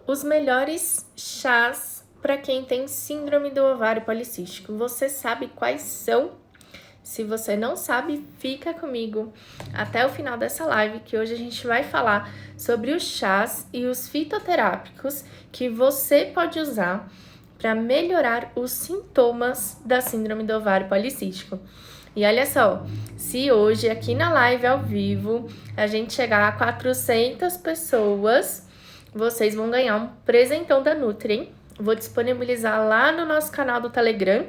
Os melhores chás para quem tem síndrome do ovário policístico. Você sabe quais são? Se você não sabe, fica comigo até o final dessa live, que hoje a gente vai falar sobre os chás e os fitoterápicos que você pode usar para melhorar os sintomas da síndrome do ovário policístico. E olha só, se hoje aqui na live ao vivo a gente chegar a 400 pessoas, vocês vão ganhar um presentão da Nutri, hein? Vou disponibilizar lá no nosso canal do Telegram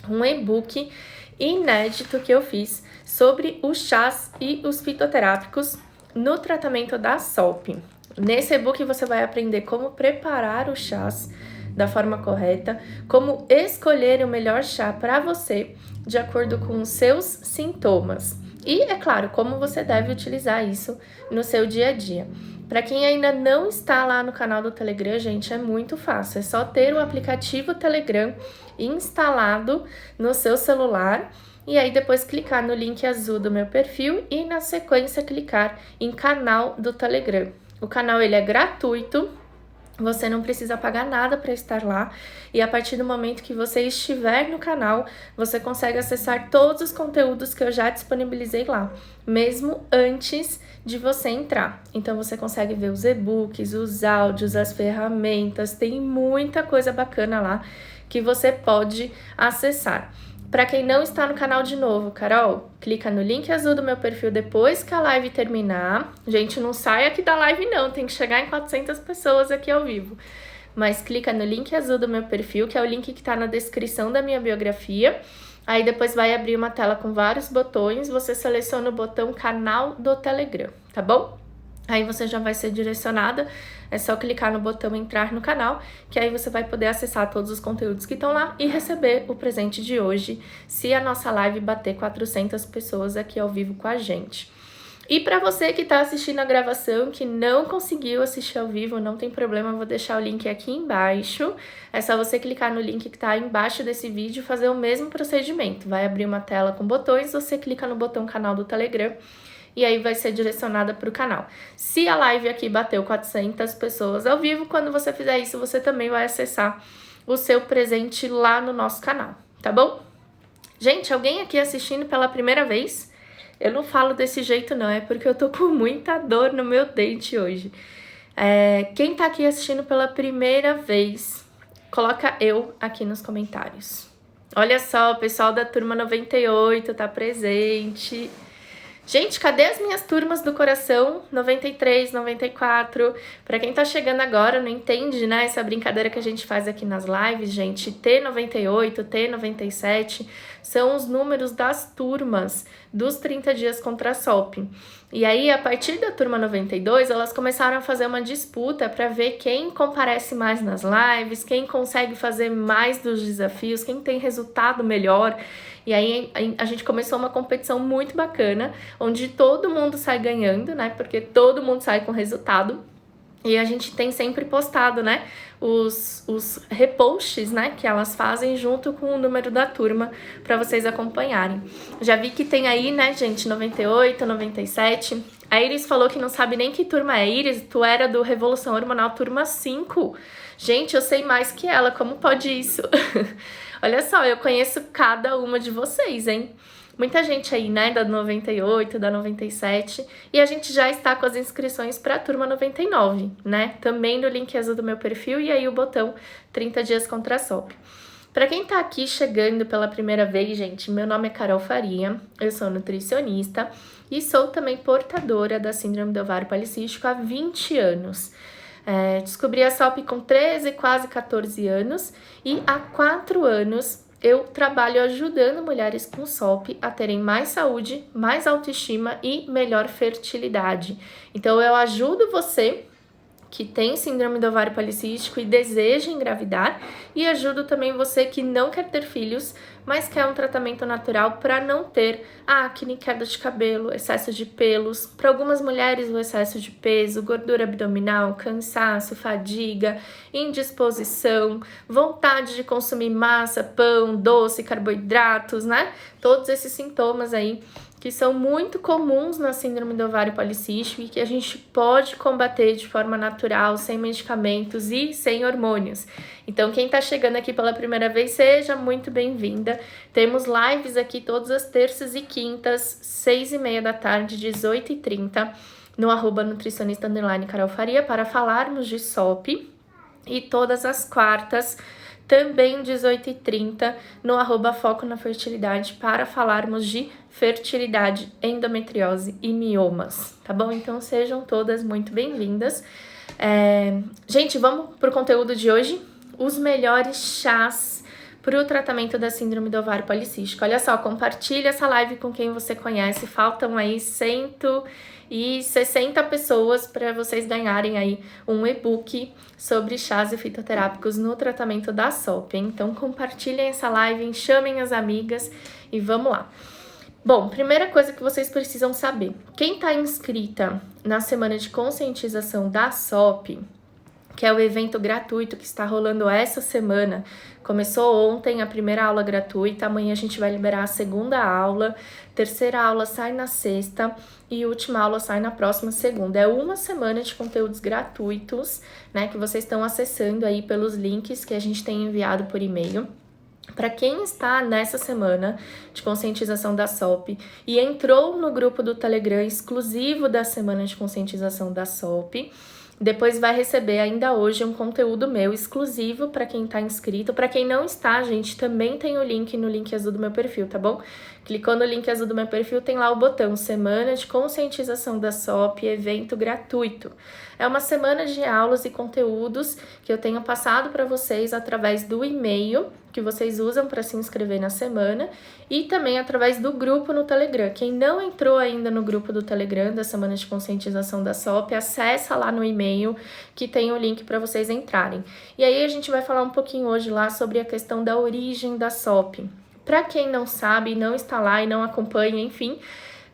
um e-book inédito que eu fiz sobre os chás e os fitoterápicos no tratamento da SOP. Nesse e-book você vai aprender como preparar os chás da forma correta, como escolher o melhor chá para você de acordo com os seus sintomas. E, é claro, como você deve utilizar isso no seu dia a dia. Para quem ainda não está lá no canal do Telegram, gente, é muito fácil. É só ter o aplicativo Telegram instalado no seu celular e aí depois clicar no link azul do meu perfil e na sequência clicar em canal do Telegram. O canal ele é gratuito. Você não precisa pagar nada para estar lá e a partir do momento que você estiver no canal, você consegue acessar todos os conteúdos que eu já disponibilizei lá, mesmo antes de você entrar. Então você consegue ver os e-books, os áudios, as ferramentas, tem muita coisa bacana lá que você pode acessar. Para quem não está no canal de novo, Carol, clica no link azul do meu perfil depois que a live terminar. Gente, não sai aqui da live não, tem que chegar em 400 pessoas aqui ao vivo. Mas clica no link azul do meu perfil, que é o link que está na descrição da minha biografia. Aí depois vai abrir uma tela com vários botões, você seleciona o botão canal do Telegram, tá bom? Aí você já vai ser direcionada, é só clicar no botão entrar no canal, que aí você vai poder acessar todos os conteúdos que estão lá e receber o presente de hoje, se a nossa live bater 400 pessoas aqui ao vivo com a gente. E para você que está assistindo a gravação, que não conseguiu assistir ao vivo, não tem problema, eu vou deixar o link aqui embaixo. É só você clicar no link que está embaixo desse vídeo e fazer o mesmo procedimento. Vai abrir uma tela com botões, você clica no botão canal do Telegram, e aí vai ser direcionada para o canal. Se a live aqui bateu 400 pessoas ao vivo, quando você fizer isso, você também vai acessar o seu presente lá no nosso canal, tá bom? Gente, alguém aqui assistindo pela primeira vez? Eu não falo desse jeito não, é porque eu tô com muita dor no meu dente hoje. Quem tá aqui assistindo pela primeira vez, coloca eu aqui nos comentários. Olha só, o pessoal da turma 98 tá presente. Gente, cadê as minhas turmas do coração? 93, 94. Para quem tá chegando agora, não entende, né? Essa brincadeira que a gente faz aqui nas lives, gente. T98, T97 são os números das turmas dos 30 dias contra a SOP. E aí, a partir da turma 92, elas começaram a fazer uma disputa para ver quem comparece mais nas lives, quem consegue fazer mais dos desafios, quem tem resultado melhor. E aí a gente começou uma competição muito bacana, onde todo mundo sai ganhando, né? Porque todo mundo sai com resultado. E a gente tem sempre postado, né? Os reposts, né? Que elas fazem junto com o número da turma para vocês acompanharem. Já vi que tem aí, né, gente? 98, 97. A Iris falou que não sabe nem que turma é. Iris, tu era do Revolução Hormonal turma 5. Gente, eu sei mais que ela. Como pode isso? Olha só, eu conheço cada uma de vocês, hein? Muita gente aí, né, da 98, da 97, e a gente já está com as inscrições para a turma 99, né? Também no link azul do meu perfil e aí o botão 30 dias contra a SOP. Para quem tá aqui chegando pela primeira vez, gente, meu nome é Carol Faria, eu sou nutricionista e sou também portadora da síndrome do ovário policístico há 20 anos. Descobri a SOP com 13, quase 14 anos e há 4 anos eu trabalho ajudando mulheres com SOP a terem mais saúde, mais autoestima e melhor fertilidade. Então eu ajudo você que tem síndrome do ovário policístico e deseja engravidar e ajudo também você que não quer ter filhos, mas quer um tratamento natural para não ter acne, queda de cabelo, excesso de pelos. Para algumas mulheres, o excesso de peso, gordura abdominal, cansaço, fadiga, indisposição, vontade de consumir massa, pão, doce, carboidratos, né? Todos esses sintomas aí que são muito comuns na síndrome do ovário policístico e que a gente pode combater de forma natural, sem medicamentos e sem hormônios. Então, quem está chegando aqui pela primeira vez, seja muito bem-vinda. Temos lives aqui todas as terças e quintas, 6h30 da tarde, 18h30, no @nutricionista_Carol Faria, para falarmos de SOP. E todas as quartas, também 18h30, no @Foco na Fertilidade, para falarmos de fertilidade, endometriose e miomas, tá bom? Então sejam todas muito bem-vindas. Gente, vamos pro conteúdo de hoje. Os melhores chás para o tratamento da síndrome do ovário policístico. Olha só, compartilha essa live com quem você conhece. Faltam aí 160 pessoas para vocês ganharem aí um e-book sobre chás e fitoterápicos no tratamento da SOP, hein? Então compartilhem essa live, chamem as amigas e vamos lá. Bom, primeira coisa que vocês precisam saber. Quem está inscrita na semana de conscientização da SOP, que é o evento gratuito que está rolando essa semana. Começou ontem a primeira aula gratuita, amanhã a gente vai liberar a segunda aula, terceira aula sai na sexta e última aula sai na próxima segunda. É uma semana de conteúdos gratuitos, né, que vocês estão acessando aí pelos links que a gente tem enviado por e-mail. Para quem está nessa semana de conscientização da SOP e entrou no grupo do Telegram exclusivo da semana de conscientização da SOP, depois vai receber ainda hoje um conteúdo meu exclusivo para quem está inscrito. Para quem não está, gente, também tem o link no link azul do meu perfil, tá bom? Clicou no link azul do meu perfil, tem lá o botão Semana de Conscientização da SOP, evento gratuito. É uma semana de aulas e conteúdos que eu tenho passado para vocês através do e-mail que vocês usam para se inscrever na semana e também através do grupo no Telegram. Quem não entrou ainda no grupo do Telegram da Semana de Conscientização da SOP, acessa lá no e-mail que tem o link para vocês entrarem. E aí a gente vai falar um pouquinho hoje lá sobre a questão da origem da SOP. Para quem não sabe, não está lá e não acompanha, enfim,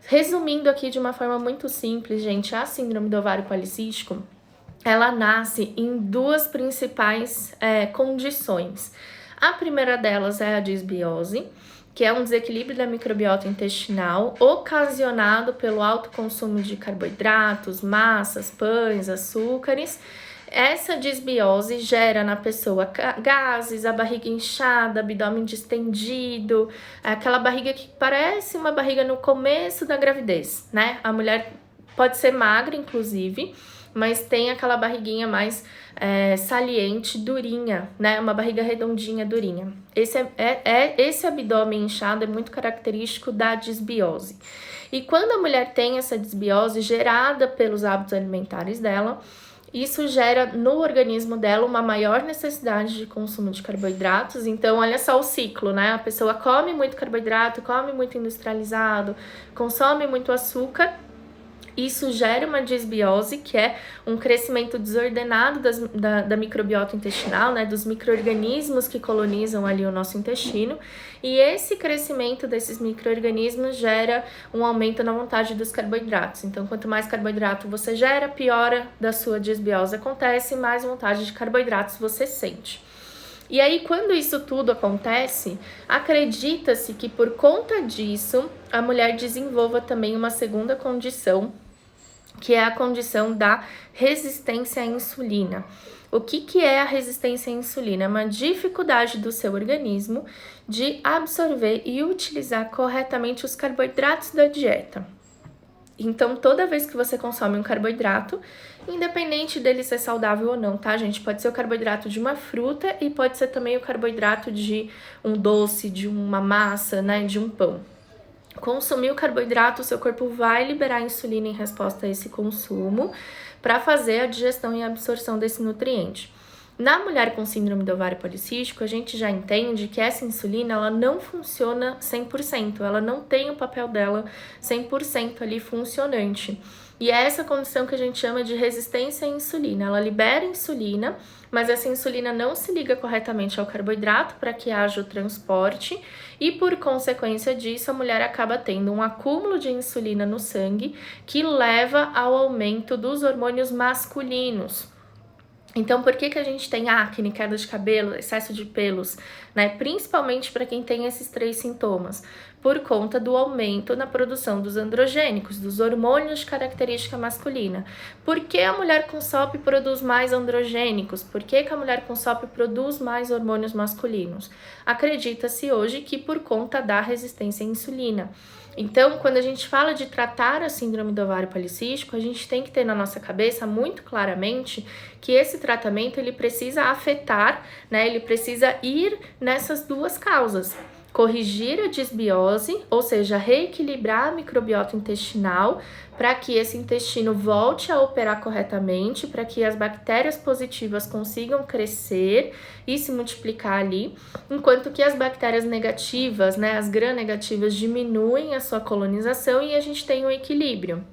resumindo aqui de uma forma muito simples, gente, a síndrome do ovário policístico, ela nasce em duas principais condições. A primeira delas é a disbiose, que é um desequilíbrio da microbiota intestinal ocasionado pelo alto consumo de carboidratos, massas, pães, açúcares. Essa disbiose gera na pessoa gases, a barriga inchada, abdômen distendido, aquela barriga que parece uma barriga no começo da gravidez, né? A mulher pode ser magra, inclusive, mas tem aquela barriguinha mais saliente, durinha, né? Uma barriga redondinha, durinha. Esse abdômen inchado é muito característico da disbiose. E quando a mulher tem essa disbiose gerada pelos hábitos alimentares dela, isso gera no organismo dela uma maior necessidade de consumo de carboidratos. Então, olha só o ciclo, né? A pessoa come muito carboidrato, come muito industrializado, consome muito açúcar. Isso gera uma disbiose, que é um crescimento desordenado da microbiota intestinal, né, dos micro-organismos que colonizam ali o nosso intestino. E esse crescimento desses micro-organismos gera um aumento na vontade dos carboidratos. Então, quanto mais carboidrato você gera, piora da sua disbiose acontece, mais vontade de carboidratos você sente. E aí, quando isso tudo acontece, acredita-se que por conta disso, a mulher desenvolva também uma segunda condição, que é a condição da resistência à insulina. O que é a resistência à insulina? É uma dificuldade do seu organismo de absorver e utilizar corretamente os carboidratos da dieta. Então, toda vez que você consome um carboidrato, independente dele ser saudável ou não, tá, gente? Pode ser o carboidrato de uma fruta e pode ser também o carboidrato de um doce, de uma massa, né, de um pão. Consumir o carboidrato, o seu corpo vai liberar insulina em resposta a esse consumo para fazer a digestão e a absorção desse nutriente. Na mulher com síndrome do ovário policístico, a gente já entende que essa insulina ela não funciona 100%, ela não tem o papel dela 100% ali funcionante. E é essa condição que a gente chama de resistência à insulina. Ela libera insulina, mas essa insulina não se liga corretamente ao carboidrato para que haja o transporte e, por consequência disso, a mulher acaba tendo um acúmulo de insulina no sangue que leva ao aumento dos hormônios masculinos. Então, por que a gente tem acne, queda de cabelo, excesso de pelos, né? Principalmente para quem tem esses 3 sintomas. por conta do aumento na produção dos androgênicos, dos hormônios de característica masculina. Por que a mulher com SOP produz mais androgênicos? Por que a mulher com SOP produz mais hormônios masculinos? Acredita-se hoje que por conta da resistência à insulina. Então, quando a gente fala de tratar a síndrome do ovário policístico, a gente tem que ter na nossa cabeça muito claramente que esse tratamento ele precisa afetar, né? Ele precisa ir nessas duas causas. Corrigir a disbiose, ou seja, reequilibrar a microbiota intestinal para que esse intestino volte a operar corretamente, para que as bactérias positivas consigam crescer e se multiplicar ali, enquanto que as bactérias negativas, né, as gram-negativas, diminuem a sua colonização e a gente tem um equilíbrio.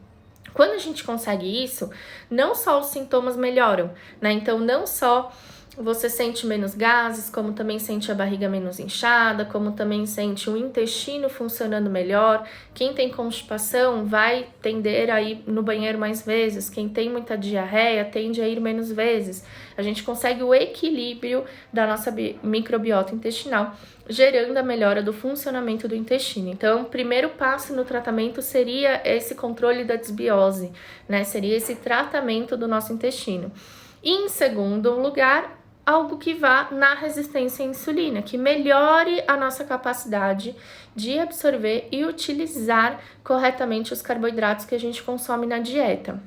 Quando a gente consegue isso, não só os sintomas melhoram, né? Então, não só você sente menos gases, como também sente a barriga menos inchada, como também sente o intestino funcionando melhor. Quem tem constipação vai tender a ir no banheiro mais vezes. Quem tem muita diarreia tende a ir menos vezes. A gente consegue o equilíbrio da nossa microbiota intestinal, gerando a melhora do funcionamento do intestino. Então, o primeiro passo no tratamento seria esse controle da desbiose, né? Seria esse tratamento do nosso intestino. E, em segundo lugar, algo que vá na resistência à insulina, que melhore a nossa capacidade de absorver e utilizar corretamente os carboidratos que a gente consome na dieta.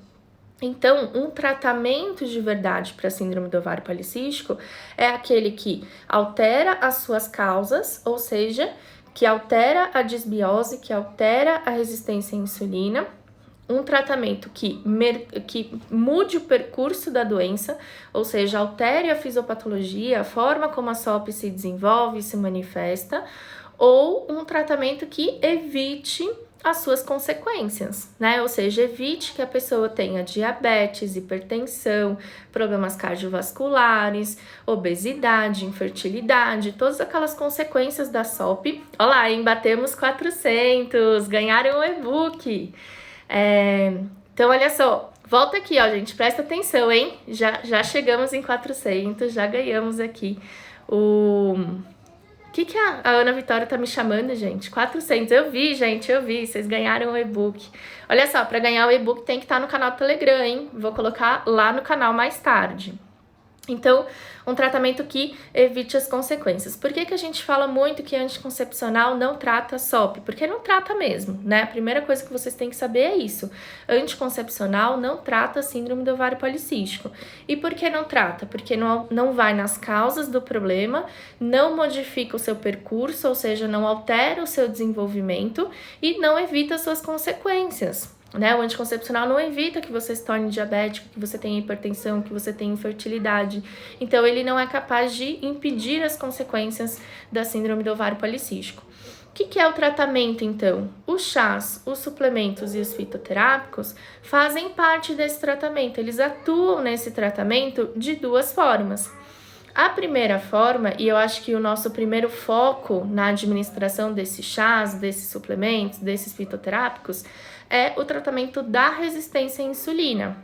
Então, um tratamento de verdade para a síndrome do ovário policístico é aquele que altera as suas causas, ou seja, que altera a disbiose, que altera a resistência à insulina, um tratamento que mude o percurso da doença, ou seja, altere a fisiopatologia, a forma como a SOP se desenvolve e se manifesta, ou um tratamento que evite as suas consequências, né? Ou seja, evite que a pessoa tenha diabetes, hipertensão, problemas cardiovasculares, obesidade, infertilidade, todas aquelas consequências da SOP. Olha lá, hein? Batemos 400, ganharam o e-book. Então, olha só, volta aqui, ó, gente, presta atenção, hein? Já chegamos em 400, já ganhamos aqui o... O que a Ana Vitória tá me chamando, gente? 400, eu vi, gente, eu vi, vocês ganharam o e-book. Olha só, para ganhar o e-book tem que estar no canal do Telegram, hein? Vou colocar lá no canal mais tarde. Então, um tratamento que evite as consequências. Por que a gente fala muito que anticoncepcional não trata SOP? Porque não trata mesmo, né? A primeira coisa que vocês têm que saber é isso. Anticoncepcional não trata a síndrome do ovário policístico. E por que não trata? Porque não vai nas causas do problema, não modifica o seu percurso, ou seja, não altera o seu desenvolvimento e não evita as suas consequências. Né? O anticoncepcional não evita que você se torne diabético, que você tenha hipertensão, que você tenha infertilidade. Então, ele não é capaz de impedir as consequências da síndrome do ovário policístico. O que é o tratamento, então? Os chás, os suplementos e os fitoterápicos fazem parte desse tratamento. Eles atuam nesse tratamento de duas formas. A primeira forma, e eu acho que o nosso primeiro foco na administração desses chás, desses suplementos, desses fitoterápicos, é o tratamento da resistência à insulina.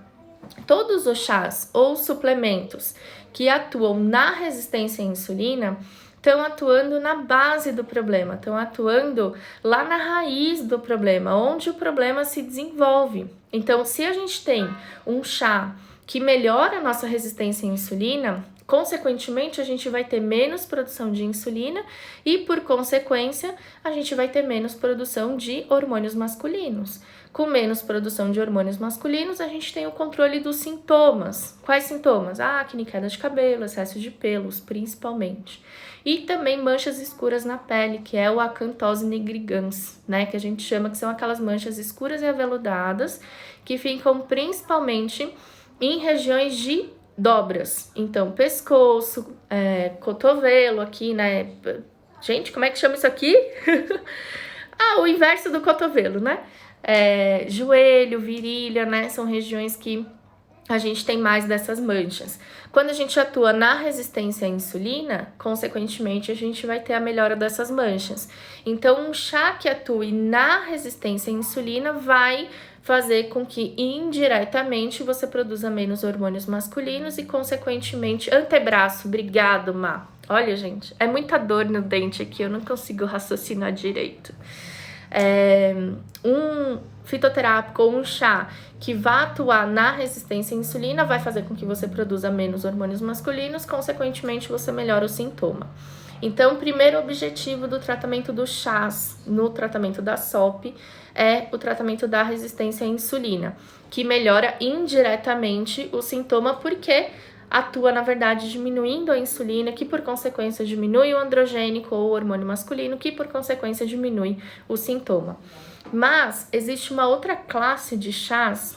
Todos os chás ou suplementos que atuam na resistência à insulina estão atuando na base do problema, estão atuando lá na raiz do problema, onde o problema se desenvolve. Então, se a gente tem um chá que melhora a nossa resistência à insulina, consequentemente, a gente vai ter menos produção de insulina e, por consequência, a gente vai ter menos produção de hormônios masculinos. Com menos produção de hormônios masculinos, a gente tem o controle dos sintomas. Quais sintomas? Acne, queda de cabelo, excesso de pelos, principalmente. E também manchas escuras na pele, que é o acantose nigricans, né? Que a gente chama que são aquelas manchas escuras e aveludadas que ficam principalmente em regiões de dobras, então pescoço, cotovelo aqui, né? Gente, como é que chama isso aqui? O inverso do cotovelo, né? Joelho, virilha, né? São regiões que a gente tem mais dessas manchas. Quando a gente atua na resistência à insulina, consequentemente, a gente vai ter a melhora dessas manchas. Então, um chá que atue na resistência à insulina vai fazer com que indiretamente você produza menos hormônios masculinos e, consequentemente, antebraço, obrigado, Má. Olha, gente, é muita dor no dente aqui, eu não consigo raciocinar direito. Um fitoterápico ou um chá que vai atuar na resistência à insulina vai fazer com que você produza menos hormônios masculinos, consequentemente você melhora o sintoma. Então, o primeiro objetivo do tratamento dos chás no tratamento da SOP é o tratamento da resistência à insulina, que melhora indiretamente o sintoma porque atua, na verdade, diminuindo a insulina, que por consequência diminui o androgênico ou o hormônio masculino, que por consequência diminui o sintoma. Mas existe uma outra classe de chás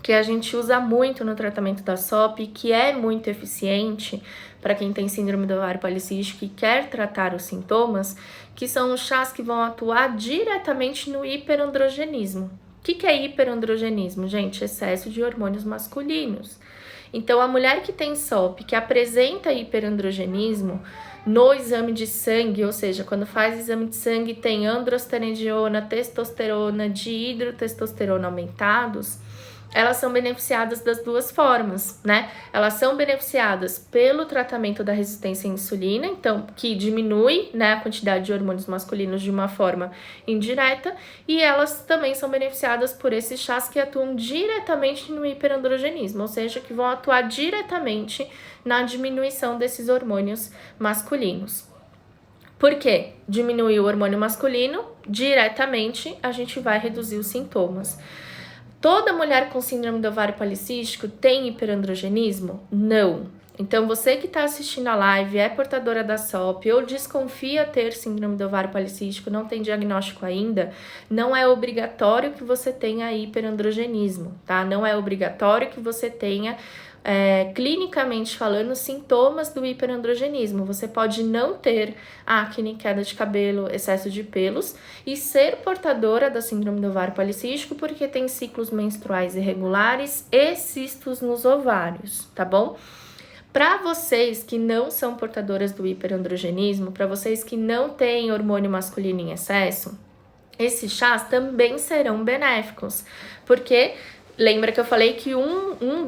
que a gente usa muito no tratamento da SOP, que é muito eficiente para quem tem síndrome do ovário policístico e quer tratar os sintomas, que são os chás que vão atuar diretamente no hiperandrogenismo. O que é hiperandrogenismo, gente? Excesso de hormônios masculinos. Então, a mulher que tem SOP, que apresenta hiperandrogenismo, no exame de sangue, ou seja, quando faz exame de sangue tem androstenediona, testosterona, dihidrotestosterona aumentados, elas são beneficiadas das duas formas, né? Elas são beneficiadas pelo tratamento da resistência à insulina, então, que diminui, né, a quantidade de hormônios masculinos de uma forma indireta, e elas também são beneficiadas por esses chás que atuam diretamente no hiperandrogenismo, ou seja, que vão atuar diretamente na diminuição desses hormônios masculinos. Por quê? Diminuir o hormônio masculino, diretamente a gente vai reduzir os sintomas. Toda mulher com síndrome do ovário policístico tem hiperandrogenismo? Não. Então, você que está assistindo a live, é portadora da SOP ou desconfia ter síndrome do ovário policístico, não tem diagnóstico ainda, não é obrigatório que você tenha hiperandrogenismo, tá? Não é obrigatório que você tenha clinicamente falando, sintomas do hiperandrogenismo. Você pode não ter acne, queda de cabelo, excesso de pelos e ser portadora da síndrome do ovário policístico porque tem ciclos menstruais irregulares e cistos nos ovários, tá bom? Para vocês que não são portadoras do hiperandrogenismo, para vocês que não têm hormônio masculino em excesso, esses chás também serão benéficos, porque lembra que eu falei que um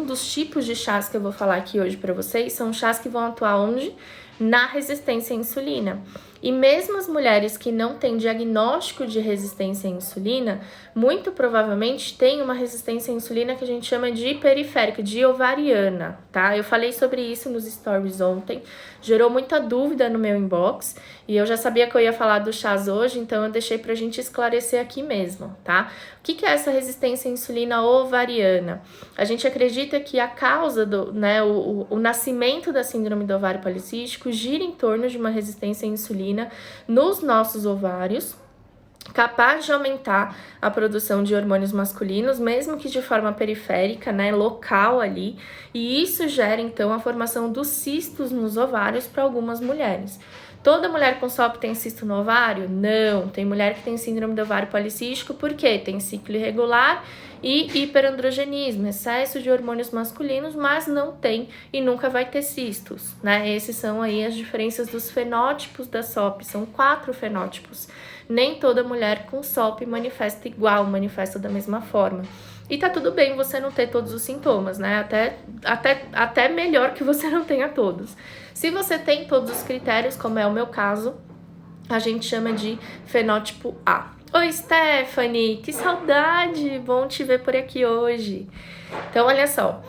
dos tipos de chás que eu vou falar aqui hoje para vocês são chás que vão atuar onde? Na resistência à insulina. E mesmo as mulheres que não têm diagnóstico de resistência à insulina, muito provavelmente têm uma resistência à insulina que a gente chama de periférica, de ovariana, tá? Eu falei sobre isso nos stories ontem, gerou muita dúvida no meu inbox e eu já sabia que eu ia falar do chás hoje, então eu deixei pra gente esclarecer aqui mesmo, tá? O que é essa resistência à insulina ovariana? A gente acredita que a causa do, né, o nascimento da síndrome do ovário policístico gira em torno de uma resistência à insulina nos nossos ovários, capaz de aumentar a produção de hormônios masculinos, mesmo que de forma periférica, né, local ali, e isso gera então a formação dos cistos nos ovários para algumas mulheres. Toda mulher com SOP tem cisto no ovário? Não. Tem mulher que tem síndrome do ovário policístico porque tem ciclo irregular e hiperandrogenismo, excesso de hormônios masculinos, mas não tem e nunca vai ter cistos, né? Esses são aí as diferenças dos fenótipos da SOP, são 4 fenótipos. Nem toda mulher com SOP manifesta igual, manifesta da mesma forma. E tá tudo bem você não ter todos os sintomas, né? Até melhor que você não tenha todos. Se você tem todos os critérios, como é o meu caso, a gente chama de fenótipo A. Oi, Stephanie! Que saudade! Bom te ver por aqui hoje. Então, olha só.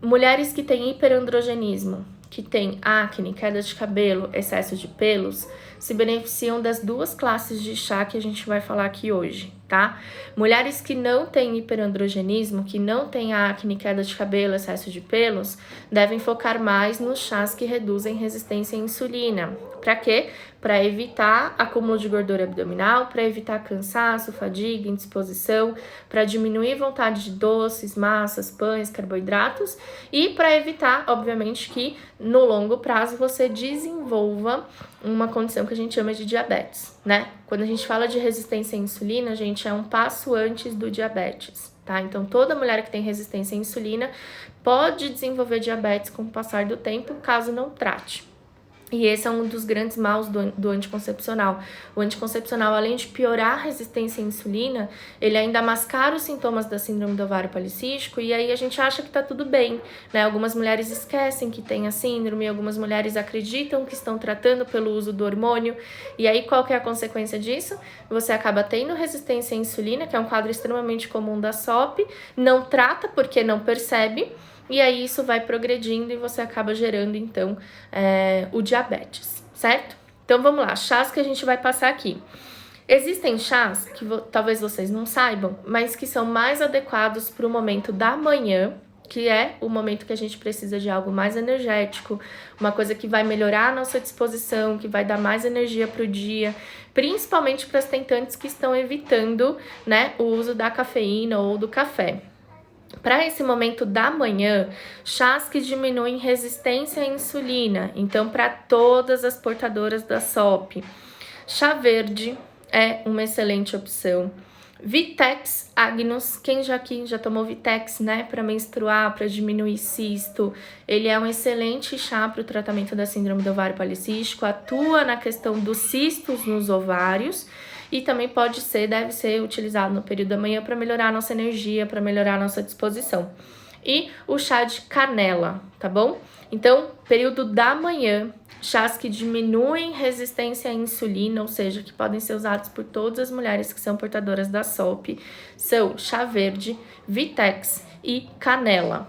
Mulheres que têm hiperandrogenismo, que têm acne, queda de cabelo, excesso de pelos, se beneficiam das duas classes de chá que a gente vai falar aqui hoje, tá? Mulheres que não têm hiperandrogenismo, que não têm acne, queda de cabelo, excesso de pelos, devem focar mais nos chás que reduzem resistência à insulina. Para quê? Para evitar acúmulo de gordura abdominal, para evitar cansaço, fadiga, indisposição, para diminuir vontade de doces, massas, pães, carboidratos e para evitar, obviamente, que no longo prazo você desenvolva uma condição que a gente chama de diabetes, né? Quando a gente fala de resistência à insulina, gente, é um passo antes do diabetes, tá? Então, toda mulher que tem resistência à insulina pode desenvolver diabetes com o passar do tempo, caso não trate. E esse é um dos grandes maus do anticoncepcional. O anticoncepcional, além de piorar a resistência à insulina, ele ainda mascara os sintomas da síndrome do ovário policístico e aí a gente acha que tá tudo bem, né? Algumas mulheres esquecem que tem a síndrome, algumas mulheres acreditam que estão tratando pelo uso do hormônio. E aí qual que é a consequência disso? Você acaba tendo resistência à insulina, que é um quadro extremamente comum da SOP, não trata porque não percebe, e aí isso vai progredindo e você acaba gerando, então, o diabetes, certo? Então, vamos lá, chás que a gente vai passar aqui. Existem chás que talvez vocês não saibam, mas que são mais adequados para o momento da manhã, que é o momento que a gente precisa de algo mais energético, uma coisa que vai melhorar a nossa disposição, que vai dar mais energia para o dia, principalmente para as tentantes que estão evitando, né, o uso da cafeína ou do café. Para esse momento da manhã, chás que diminuem resistência à insulina, então para todas as portadoras da SOP. Chá verde é uma excelente opção. Vitex Agnus, quem já aqui já tomou Vitex, né, para menstruar, para diminuir cisto, ele é um excelente chá para o tratamento da síndrome do ovário policístico, atua na questão dos cistos nos ovários e também deve ser utilizado no período da manhã para melhorar a nossa energia, para melhorar a nossa disposição. E o chá de canela, tá bom? Então, período da manhã, chás que diminuem resistência à insulina, ou seja, que podem ser usados por todas as mulheres que são portadoras da SOP, são chá verde, Vitex e canela.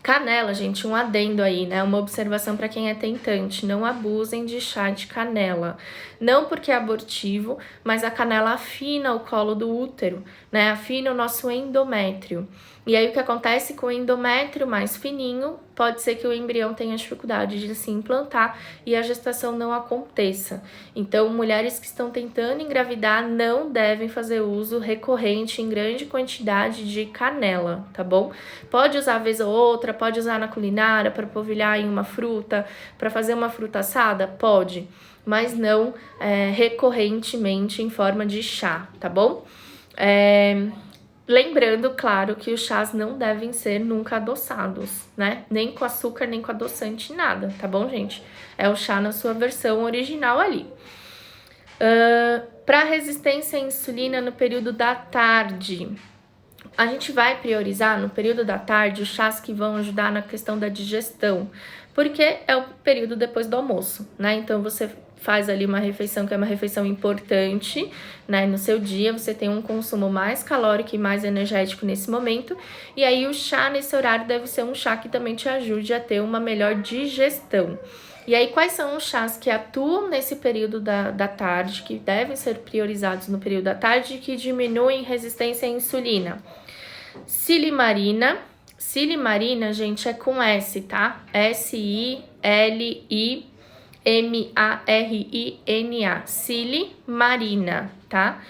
Canela, gente, um adendo aí, né? Uma observação para quem é tentante, não abusem de chá de canela. Não porque é abortivo, mas a canela afina o colo do útero, né? Afina o nosso endométrio. E aí o que acontece com o endométrio mais fininho, pode ser que o embrião tenha dificuldade de se implantar e a gestação não aconteça. Então, mulheres que estão tentando engravidar não devem fazer uso recorrente em grande quantidade de canela, tá bom? Pode usar vez ou outra, pode usar na culinária para polvilhar em uma fruta, para fazer uma fruta assada? Pode, mas não recorrentemente em forma de chá, tá bom? Lembrando, claro, que os chás não devem ser nunca adoçados, né? Nem com açúcar, nem com adoçante, nada, tá bom, gente? É o chá na sua versão original ali. Para resistência à insulina no período da tarde, a gente vai priorizar no período da tarde os chás que vão ajudar na questão da digestão, porque é o período depois do almoço, né? Então, você faz ali uma refeição que é uma refeição importante, né? No seu dia, você tem um consumo mais calórico e mais energético nesse momento, e aí o chá nesse horário deve ser um chá que também te ajude a ter uma melhor digestão. E aí, quais são os chás que atuam nesse período da tarde, que devem ser priorizados no período da tarde e que diminuem resistência à insulina? Silimarina. Silimarina, gente, é com S, tá? Silimarina. Silimarina, tá?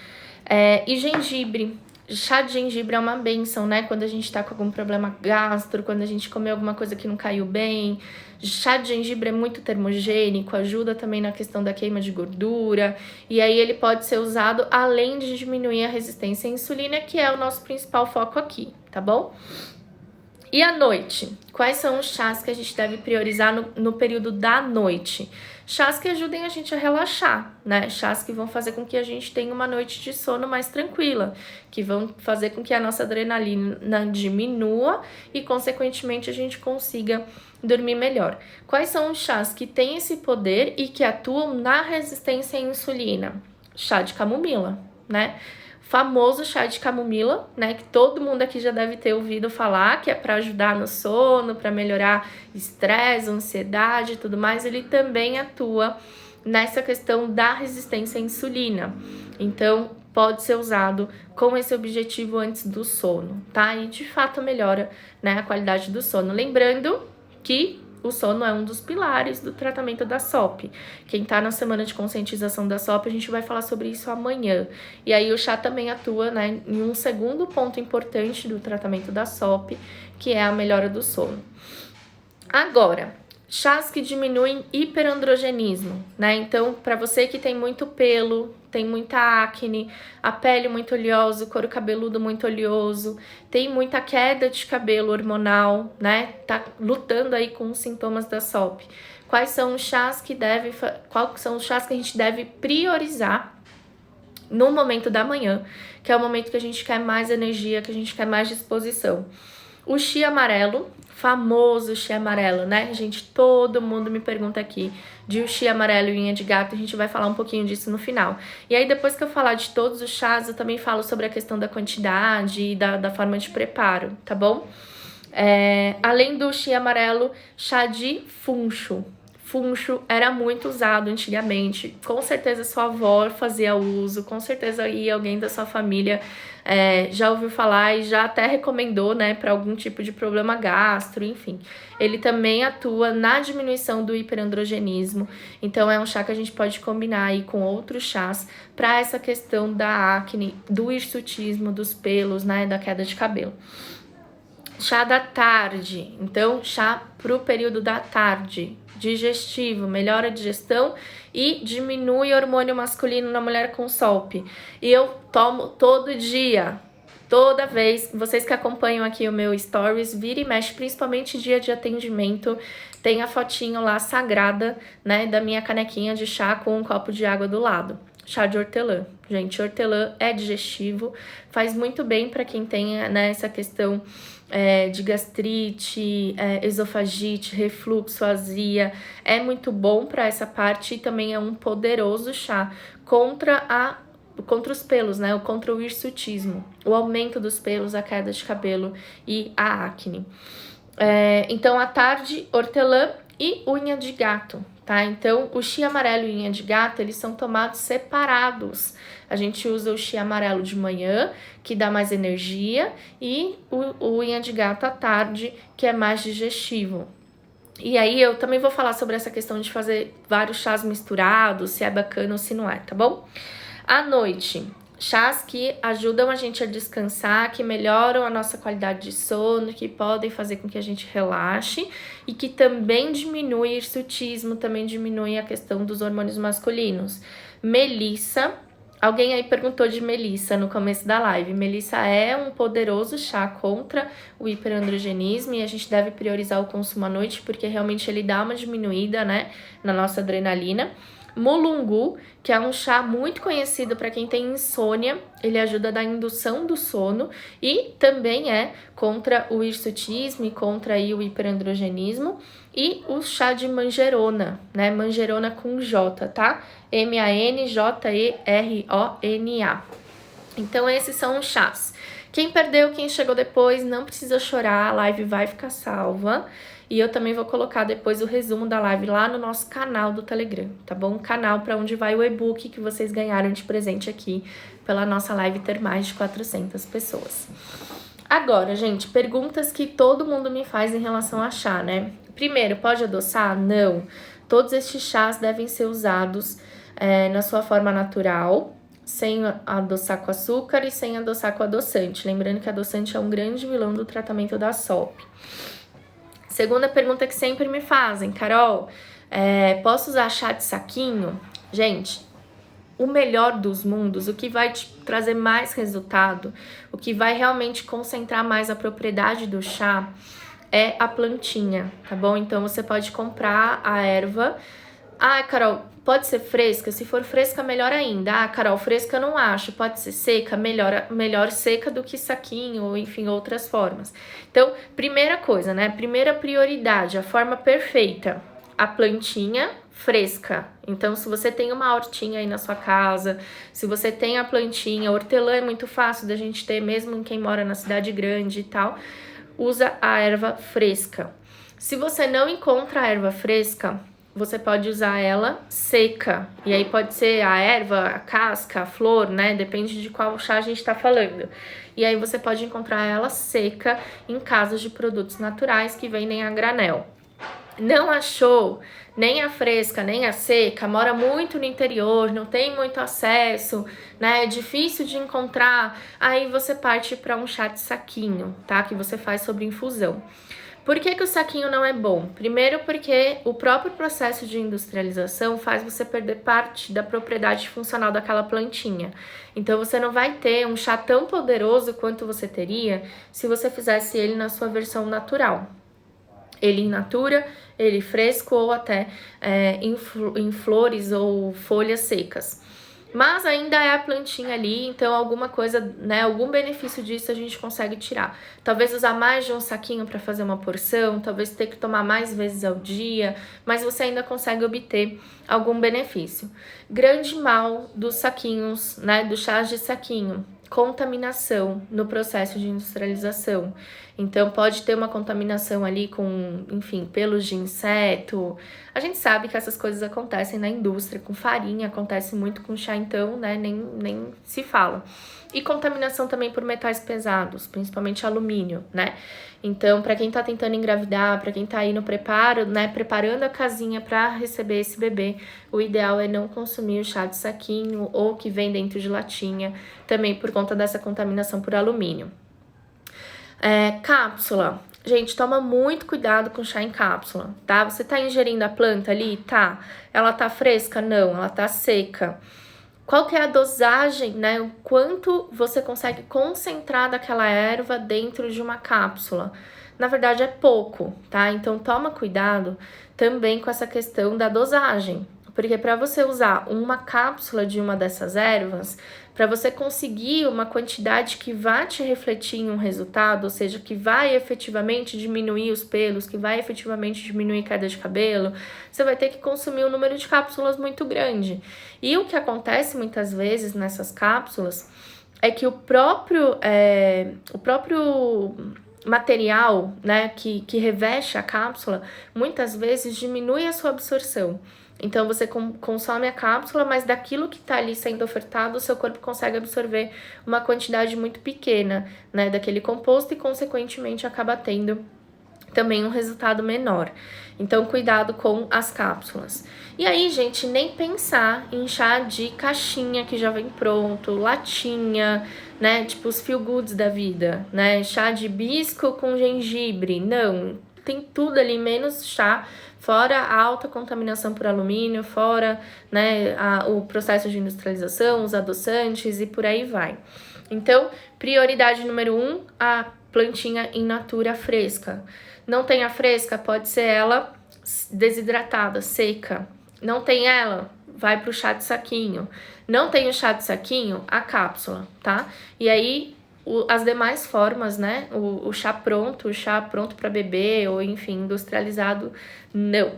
E gengibre. Chá de gengibre é uma bênção, né? Quando a gente tá com algum problema gastro, quando a gente comeu alguma coisa que não caiu bem. Chá de gengibre é muito termogênico, ajuda também na questão da queima de gordura. E aí ele pode ser usado além de diminuir a resistência à insulina, que é o nosso principal foco aqui, tá bom? E à noite? Quais são os chás que a gente deve priorizar no período da noite? Chás que ajudem a gente a relaxar, né? Chás que vão fazer com que a gente tenha uma noite de sono mais tranquila, que vão fazer com que a nossa adrenalina diminua e, consequentemente, a gente consiga dormir melhor. Quais são os chás que têm esse poder e que atuam na resistência à insulina? Chá de camomila, né? Famoso chá de camomila, né, que todo mundo aqui já deve ter ouvido falar, que é para ajudar no sono, para melhorar estresse, ansiedade e tudo mais. Ele também atua nessa questão da resistência à insulina. Então, pode ser usado com esse objetivo antes do sono, tá? E de fato melhora, né, a qualidade do sono. Lembrando que o sono é um dos pilares do tratamento da SOP. Quem tá na semana de conscientização da SOP, a gente vai falar sobre isso amanhã. E aí o chá também atua, né, em um segundo ponto importante do tratamento da SOP, que é a melhora do sono. Agora, chás que diminuem hiperandrogenismo, né? Então, para você que tem muito pelo, tem muita acne, a pele muito oleosa, o couro cabeludo muito oleoso, tem muita queda de cabelo hormonal, né? Tá lutando aí com os sintomas da SOP. Quais são os chás que a gente deve priorizar no momento da manhã, que é o momento que a gente quer mais energia, que a gente quer mais disposição? O chia amarelo, famoso chia amarelo, né? Gente, todo mundo me pergunta aqui de o chia amarelo e unha de gato, a gente vai falar um pouquinho disso no final. E aí, depois que eu falar de todos os chás, eu também falo sobre a questão da quantidade e da forma de preparo, tá bom? Além do chia amarelo, chá de funcho. Funcho era muito usado antigamente, com certeza sua avó fazia uso, com certeza aí alguém da sua família já ouviu falar e já até recomendou, né, para algum tipo de problema gastro, enfim. Ele também atua na diminuição do hiperandrogenismo, então é um chá que a gente pode combinar aí com outros chás para essa questão da acne, do hirsutismo, dos pelos, né, da queda de cabelo. Chá da tarde, então chá pro período da tarde, digestivo, melhora a digestão e diminui o hormônio masculino na mulher com SOP. E eu tomo todo dia, toda vez. Vocês que acompanham aqui o meu stories, vira e mexe, principalmente dia de atendimento, tem a fotinho lá sagrada, né, da minha canequinha de chá com um copo de água do lado. Chá de hortelã. Gente, hortelã é digestivo, faz muito bem para quem tem, né, essa questão de gastrite, esofagite, refluxo, azia. É muito bom para essa parte e também é um poderoso chá contra os pelos, né? Contra o hirsutismo, o aumento dos pelos, a queda de cabelo e a acne. Então, à tarde, hortelã e unha de gato, tá? Então, o chia amarelo e unha de gato, eles são tomados separados. A gente usa o chia amarelo de manhã, que dá mais energia, e o unha de gato à tarde, que é mais digestivo. E aí, eu também vou falar sobre essa questão de fazer vários chás misturados, se é bacana ou se não é, tá bom? À noite, chás que ajudam a gente a descansar, que melhoram a nossa qualidade de sono, que podem fazer com que a gente relaxe e que também diminui o hirsutismo, também diminui a questão dos hormônios masculinos. Melissa. Alguém aí perguntou de melissa no começo da live. Melissa é um poderoso chá contra o hiperandrogenismo e a gente deve priorizar o consumo à noite porque realmente ele dá uma diminuída, né, na nossa adrenalina. Mulungu, que é um chá muito conhecido para quem tem insônia, ele ajuda na indução do sono e também é contra o hirsutismo e contra aí o hiperandrogenismo. E o chá de manjerona, né? Manjerona com J, tá? Manjerona. Então, esses são os chás. Quem perdeu, quem chegou depois, não precisa chorar, a live vai ficar salva. E eu também vou colocar depois o resumo da live lá no nosso canal do Telegram, tá bom? Canal para onde vai o e-book que vocês ganharam de presente aqui pela nossa live ter mais de 400 pessoas. Agora, gente, perguntas que todo mundo me faz em relação a chá, né? Primeiro, pode adoçar? Não. Todos estes chás devem ser usados na sua forma natural, sem adoçar com açúcar e sem adoçar com adoçante. Lembrando que adoçante é um grande vilão do tratamento da SOP. Segunda pergunta que sempre me fazem, Carol, posso usar chá de saquinho? Gente, o melhor dos mundos, o que vai te trazer mais resultado, o que vai realmente concentrar mais a propriedade do chá é a plantinha, tá bom? Então, você pode comprar a erva. Ah, Carol, pode ser fresca? Se for fresca, melhor ainda. Ah, Carol, fresca eu não acho. Pode ser seca? Melhor seca do que saquinho, ou enfim, outras formas. Então, primeira coisa, né? Primeira prioridade, a forma perfeita. A plantinha fresca. Então, se você tem uma hortinha aí na sua casa, se você tem a plantinha, hortelã é muito fácil da gente ter, mesmo em quem mora na cidade grande e tal, usa a erva fresca. Se você não encontra a erva fresca, você pode usar ela seca. E aí pode ser a erva, a casca, a flor, né? Depende de qual chá a gente tá falando. E aí você pode encontrar ela seca em casas de produtos naturais que vendem a granel. Não achou nem a fresca, nem a seca, mora muito no interior, não tem muito acesso, né? É difícil de encontrar. Aí você parte para um chá de saquinho, tá? Que você faz sobre infusão. Por que o saquinho não é bom? Primeiro porque o próprio processo de industrialização faz você perder parte da propriedade funcional daquela plantinha. Então você não vai ter um chá tão poderoso quanto você teria se você fizesse ele na sua versão natural. Ele in natura, ele fresco ou até em flores ou folhas secas. Mas ainda é a plantinha ali, então alguma coisa, né, algum benefício disso a gente consegue tirar. Talvez usar mais de um saquinho para fazer uma porção, talvez ter que tomar mais vezes ao dia, mas você ainda consegue obter algum benefício. Grande mal dos saquinhos, né, dos chás de saquinho, contaminação no processo de industrialização. Então pode ter uma contaminação ali com, enfim, pelos de inseto. A gente sabe que essas coisas acontecem na indústria, com farinha, acontece muito com chá, então, né, nem se fala. E contaminação também por metais pesados, principalmente alumínio, né? Então, para quem tá tentando engravidar, para quem tá aí no preparo, né, preparando a casinha para receber esse bebê, o ideal é não consumir o chá de saquinho ou que vem dentro de latinha, também por conta dessa contaminação por alumínio. Cápsula. Gente, toma muito cuidado com chá em cápsula, tá? Você tá ingerindo a planta ali? Tá. Ela tá fresca? Não, ela tá seca. Qual que é a dosagem, né? O quanto você consegue concentrar daquela erva dentro de uma cápsula? Na verdade, é pouco, tá? Então, toma cuidado também com essa questão da dosagem. Porque para você usar uma cápsula de uma dessas ervas, para você conseguir uma quantidade que vá te refletir em um resultado, ou seja, que vai efetivamente diminuir os pelos, que vai efetivamente diminuir queda de cabelo, você vai ter que consumir um número de cápsulas muito grande. E o que acontece muitas vezes nessas cápsulas é que o próprio material, né, que reveste a cápsula, muitas vezes diminui a sua absorção. Então, você consome a cápsula, mas daquilo que está ali sendo ofertado, o seu corpo consegue absorver uma quantidade muito pequena, né, daquele composto e, consequentemente, acaba tendo também um resultado menor. Então, cuidado com as cápsulas. E aí, gente, nem pensar em chá de caixinha que já vem pronto, latinha, né, tipo os feel goods da vida, né, chá de hibisco com gengibre, não, tem tudo ali, menos chá, fora a alta contaminação por alumínio, fora, né, o processo de industrialização, os adoçantes e por aí vai. Então, prioridade número 1, a plantinha in natura fresca. Não tem a fresca, pode ser ela desidratada, seca. Não tem ela, vai pro chá de saquinho. Não tem o chá de saquinho, a cápsula, tá? E aí, as demais formas, né? O chá pronto para beber, ou enfim, industrializado, não.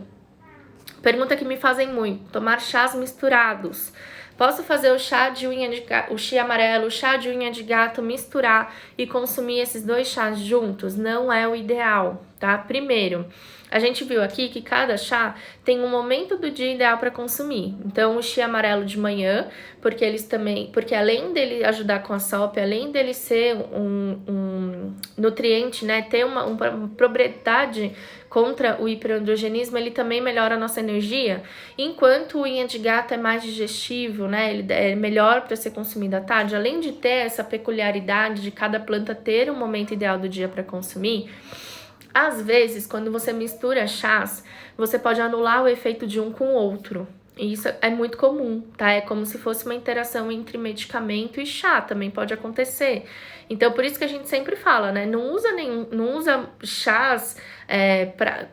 Pergunta que me fazem muito: tomar chás misturados. Posso fazer o chá de unha de gato, o chia amarelo, o chá de unha de gato, misturar e consumir esses dois chás juntos? Não é o ideal, tá? Primeiro, a gente viu aqui que cada chá tem um momento do dia ideal para consumir. Então, o chia amarelo de manhã, porque além dele ajudar com a SOP, além dele ser um nutriente, né, ter uma propriedade contra o hiperandrogenismo, ele também melhora a nossa energia, enquanto o unha de gato é mais digestivo, né, ele é melhor para ser consumido à tarde. Além de ter essa peculiaridade de cada planta ter um momento ideal do dia para consumir, às vezes, quando você mistura chás, você pode anular o efeito de um com o outro. E isso é muito comum, tá? É como se fosse uma interação entre medicamento e chá, também pode acontecer. Então, por isso que a gente sempre fala, né? Não usa chás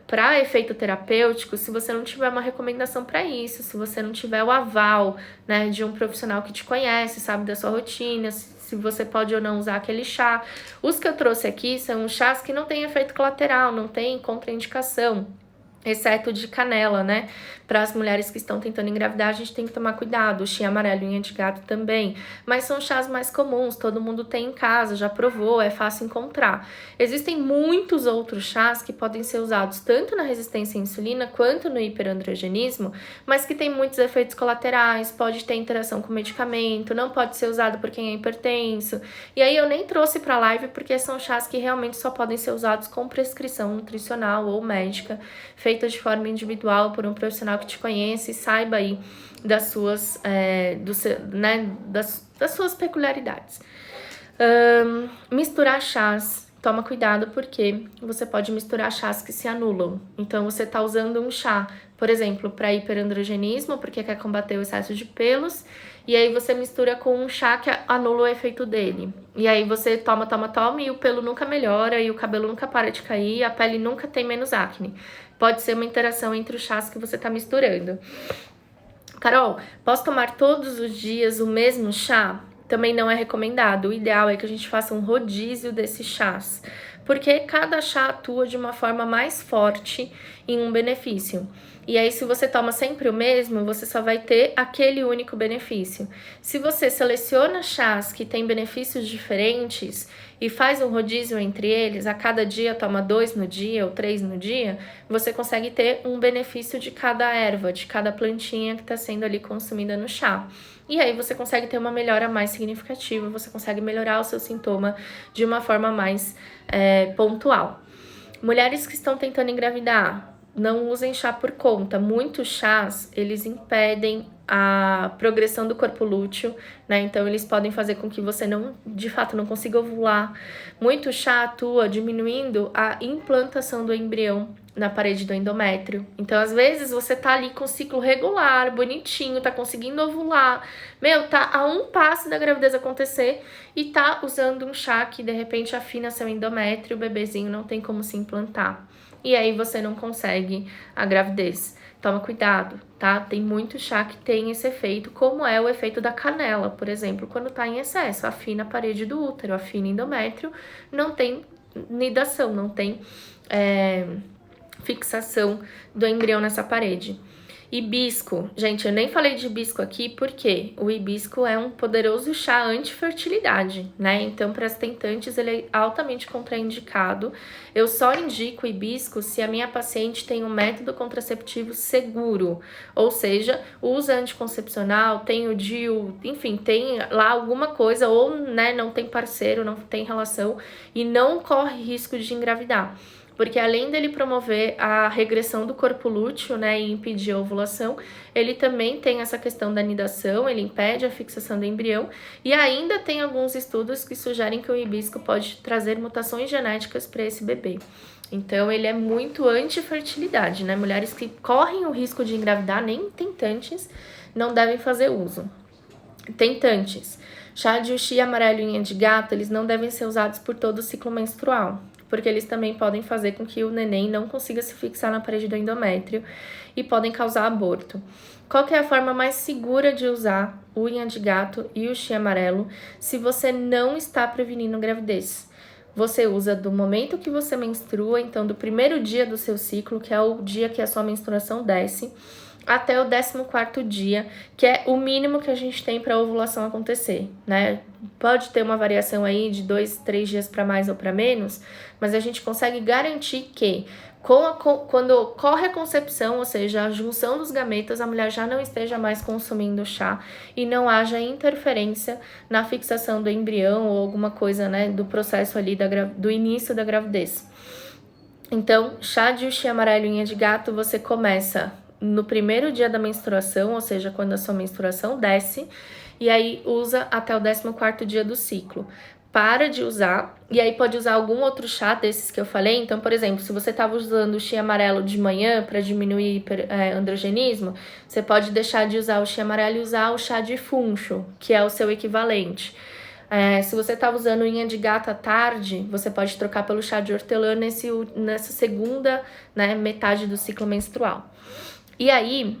para efeito terapêutico se você não tiver uma recomendação para isso, se você não tiver o aval, né, de um profissional que te conhece, sabe da sua rotina, se você pode ou não usar aquele chá. Os que eu trouxe aqui são chás que não têm efeito colateral, não tem contraindicação, exceto de canela, né? Para as mulheres que estão tentando engravidar, a gente tem que tomar cuidado. O chia amarelo e unha de gato também. Mas são chás mais comuns, todo mundo tem em casa, já provou, é fácil encontrar. Existem muitos outros chás que podem ser usados tanto na resistência à insulina quanto no hiperandrogenismo, mas que tem muitos efeitos colaterais, pode ter interação com medicamento, não pode ser usado por quem é hipertenso. E aí eu nem trouxe para a live porque são chás que realmente só podem ser usados com prescrição nutricional ou médica, feita feita de forma individual por um profissional que te conhece e saiba aí das suas, das suas peculiaridades. Misturar chás, toma cuidado porque você pode misturar chás que se anulam. Então você tá usando um chá, por exemplo, para hiperandrogenismo, porque quer combater o excesso de pelos, e aí você mistura com um chá que anula o efeito dele. E aí você toma e o pelo nunca melhora, e o cabelo nunca para de cair, a pele nunca tem menos acne. Pode ser uma interação entre os chás que você tá misturando. Carol, posso tomar todos os dias o mesmo chá? Também não é recomendado. O ideal é que a gente faça um rodízio desses chás, porque cada chá atua de uma forma mais forte em um benefício. E aí, se você toma sempre o mesmo, você só vai ter aquele único benefício. Se você seleciona chás que têm benefícios diferentes e faz um rodízio entre eles, a cada dia toma 2 no dia ou 3 no dia, você consegue ter um benefício de cada erva, de cada plantinha que está sendo ali consumida no chá. E aí você consegue ter uma melhora mais significativa, você consegue melhorar o seu sintoma de uma forma mais pontual. Mulheres que estão tentando engravidar, não usem chá por conta. Muitos chás, eles impedem a progressão do corpo lúteo, né? Então, eles podem fazer com que você de fato, não consiga ovular. Muito chá atua diminuindo a implantação do embrião na parede do endométrio. Então, às vezes, você tá ali com o ciclo regular, bonitinho, tá conseguindo ovular, tá a um passo da gravidez acontecer e tá usando um chá que, de repente, afina seu endométrio, o bebezinho não tem como se implantar. E aí você não consegue a gravidez. Toma cuidado, tá? Tem muito chá que tem esse efeito, como é o efeito da canela, por exemplo, quando tá em excesso, afina a parede do útero, afina o endométrio, não tem nidação, não tem fixação do embrião nessa parede. Hibisco, gente, eu nem falei de hibisco aqui porque o hibisco é um poderoso chá anti-fertilidade, né? Então, para as tentantes, ele é altamente contraindicado. Eu só indico o hibisco se a minha paciente tem um método contraceptivo seguro, ou seja, usa anticoncepcional, tem o DIU, enfim, tem lá alguma coisa, ou não tem parceiro, não tem relação e não corre risco de engravidar. Porque além dele promover a regressão do corpo lúteo, e impedir a ovulação, ele também tem essa questão da nidação, ele impede a fixação do embrião, e ainda tem alguns estudos que sugerem que o hibisco pode trazer mutações genéticas para esse bebê. Então, ele é muito anti-fertilidade, né? Mulheres que correm o risco de engravidar, nem tentantes, não devem fazer uso. Tentantes. Chá de uxi amarelo e unha de gato, eles não devem ser usados por todo o ciclo menstrual, porque eles também podem fazer com que o neném não consiga se fixar na parede do endométrio e podem causar aborto. Qual que é a forma mais segura de usar unha de gato e uxi amarelo se você não está prevenindo gravidez? Você usa do momento que você menstrua, então do primeiro dia do seu ciclo, que é o dia que a sua menstruação desce, até o 14º dia, que é o mínimo que a gente tem para a ovulação acontecer, né? Pode ter uma variação aí de 2, 3 dias para mais ou para menos, mas a gente consegue garantir que quando ocorre a concepção, ou seja, a junção dos gametas, a mulher já não esteja mais consumindo chá e não haja interferência na fixação do embrião ou alguma coisa, do processo ali do início da gravidez. Então, chá de uxi amarelo e unha de gato, você começa no primeiro dia da menstruação, ou seja, quando a sua menstruação desce, e aí usa até o 14º dia do ciclo. Para de usar, e aí pode usar algum outro chá desses que eu falei. Então, por exemplo, se você estava usando o uxi amarelo de manhã para diminuir androgenismo, você pode deixar de usar o uxi amarelo e usar o chá de funcho, que é o seu equivalente. Se você estava usando unha de gato à tarde, você pode trocar pelo chá de hortelã nessa segunda metade do ciclo menstrual. E aí,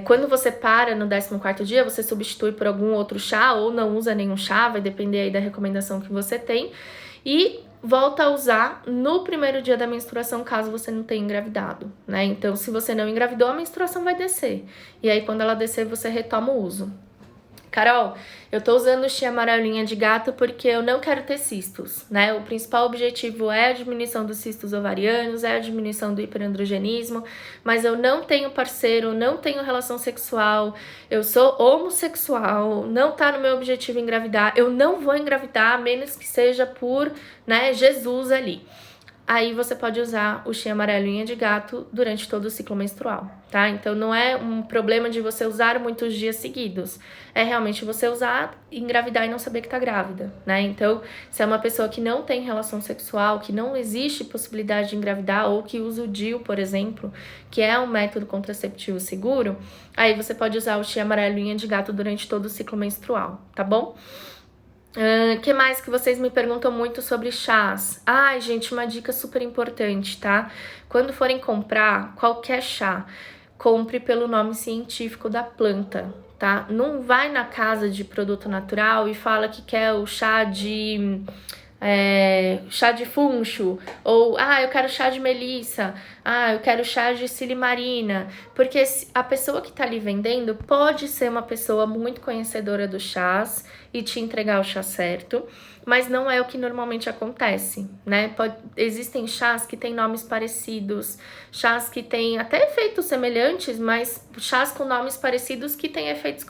quando você para no 14º dia, você substitui por algum outro chá ou não usa nenhum chá, vai depender aí da recomendação que você tem. E volta a usar no primeiro dia da menstruação, caso você não tenha engravidado, né? Então, se você não engravidou, a menstruação vai descer. E aí, quando ela descer, você retoma o uso. Carol, eu tô usando o uxi amarelinha de gato porque eu não quero ter cistos, né? O principal objetivo é a diminuição dos cistos ovarianos, é a diminuição do hiperandrogenismo, mas eu não tenho parceiro, não tenho relação sexual, eu sou homossexual, não tá no meu objetivo engravidar, eu não vou engravidar, a menos que seja por, Jesus ali. aí você pode usar o chia amarelo e unha de gato durante todo o ciclo menstrual, tá? Então não é um problema de você usar muitos dias seguidos, é realmente você usar, engravidar e não saber que tá grávida, né? Então, se é uma pessoa que não tem relação sexual, que não existe possibilidade de engravidar, ou que usa o DIU, por exemplo, que é um método contraceptivo seguro, aí você pode usar o chia amarelo e unha de gato durante todo o ciclo menstrual, tá bom? Que mais que vocês me perguntam muito sobre chás? Ai, gente, uma dica super importante, tá? Quando forem comprar qualquer chá, compre pelo nome científico da planta, tá? Não vai na casa de produto natural e fala que quer o chá de funcho, ou eu quero chá de melissa, eu quero chá de silimarina, porque a pessoa que tá ali vendendo pode ser uma pessoa muito conhecedora dos chás e te entregar o chá certo, mas não é o que normalmente acontece, né? Existem chás que têm nomes parecidos, chás que têm até efeitos semelhantes, mas chás com nomes parecidos que têm efeitos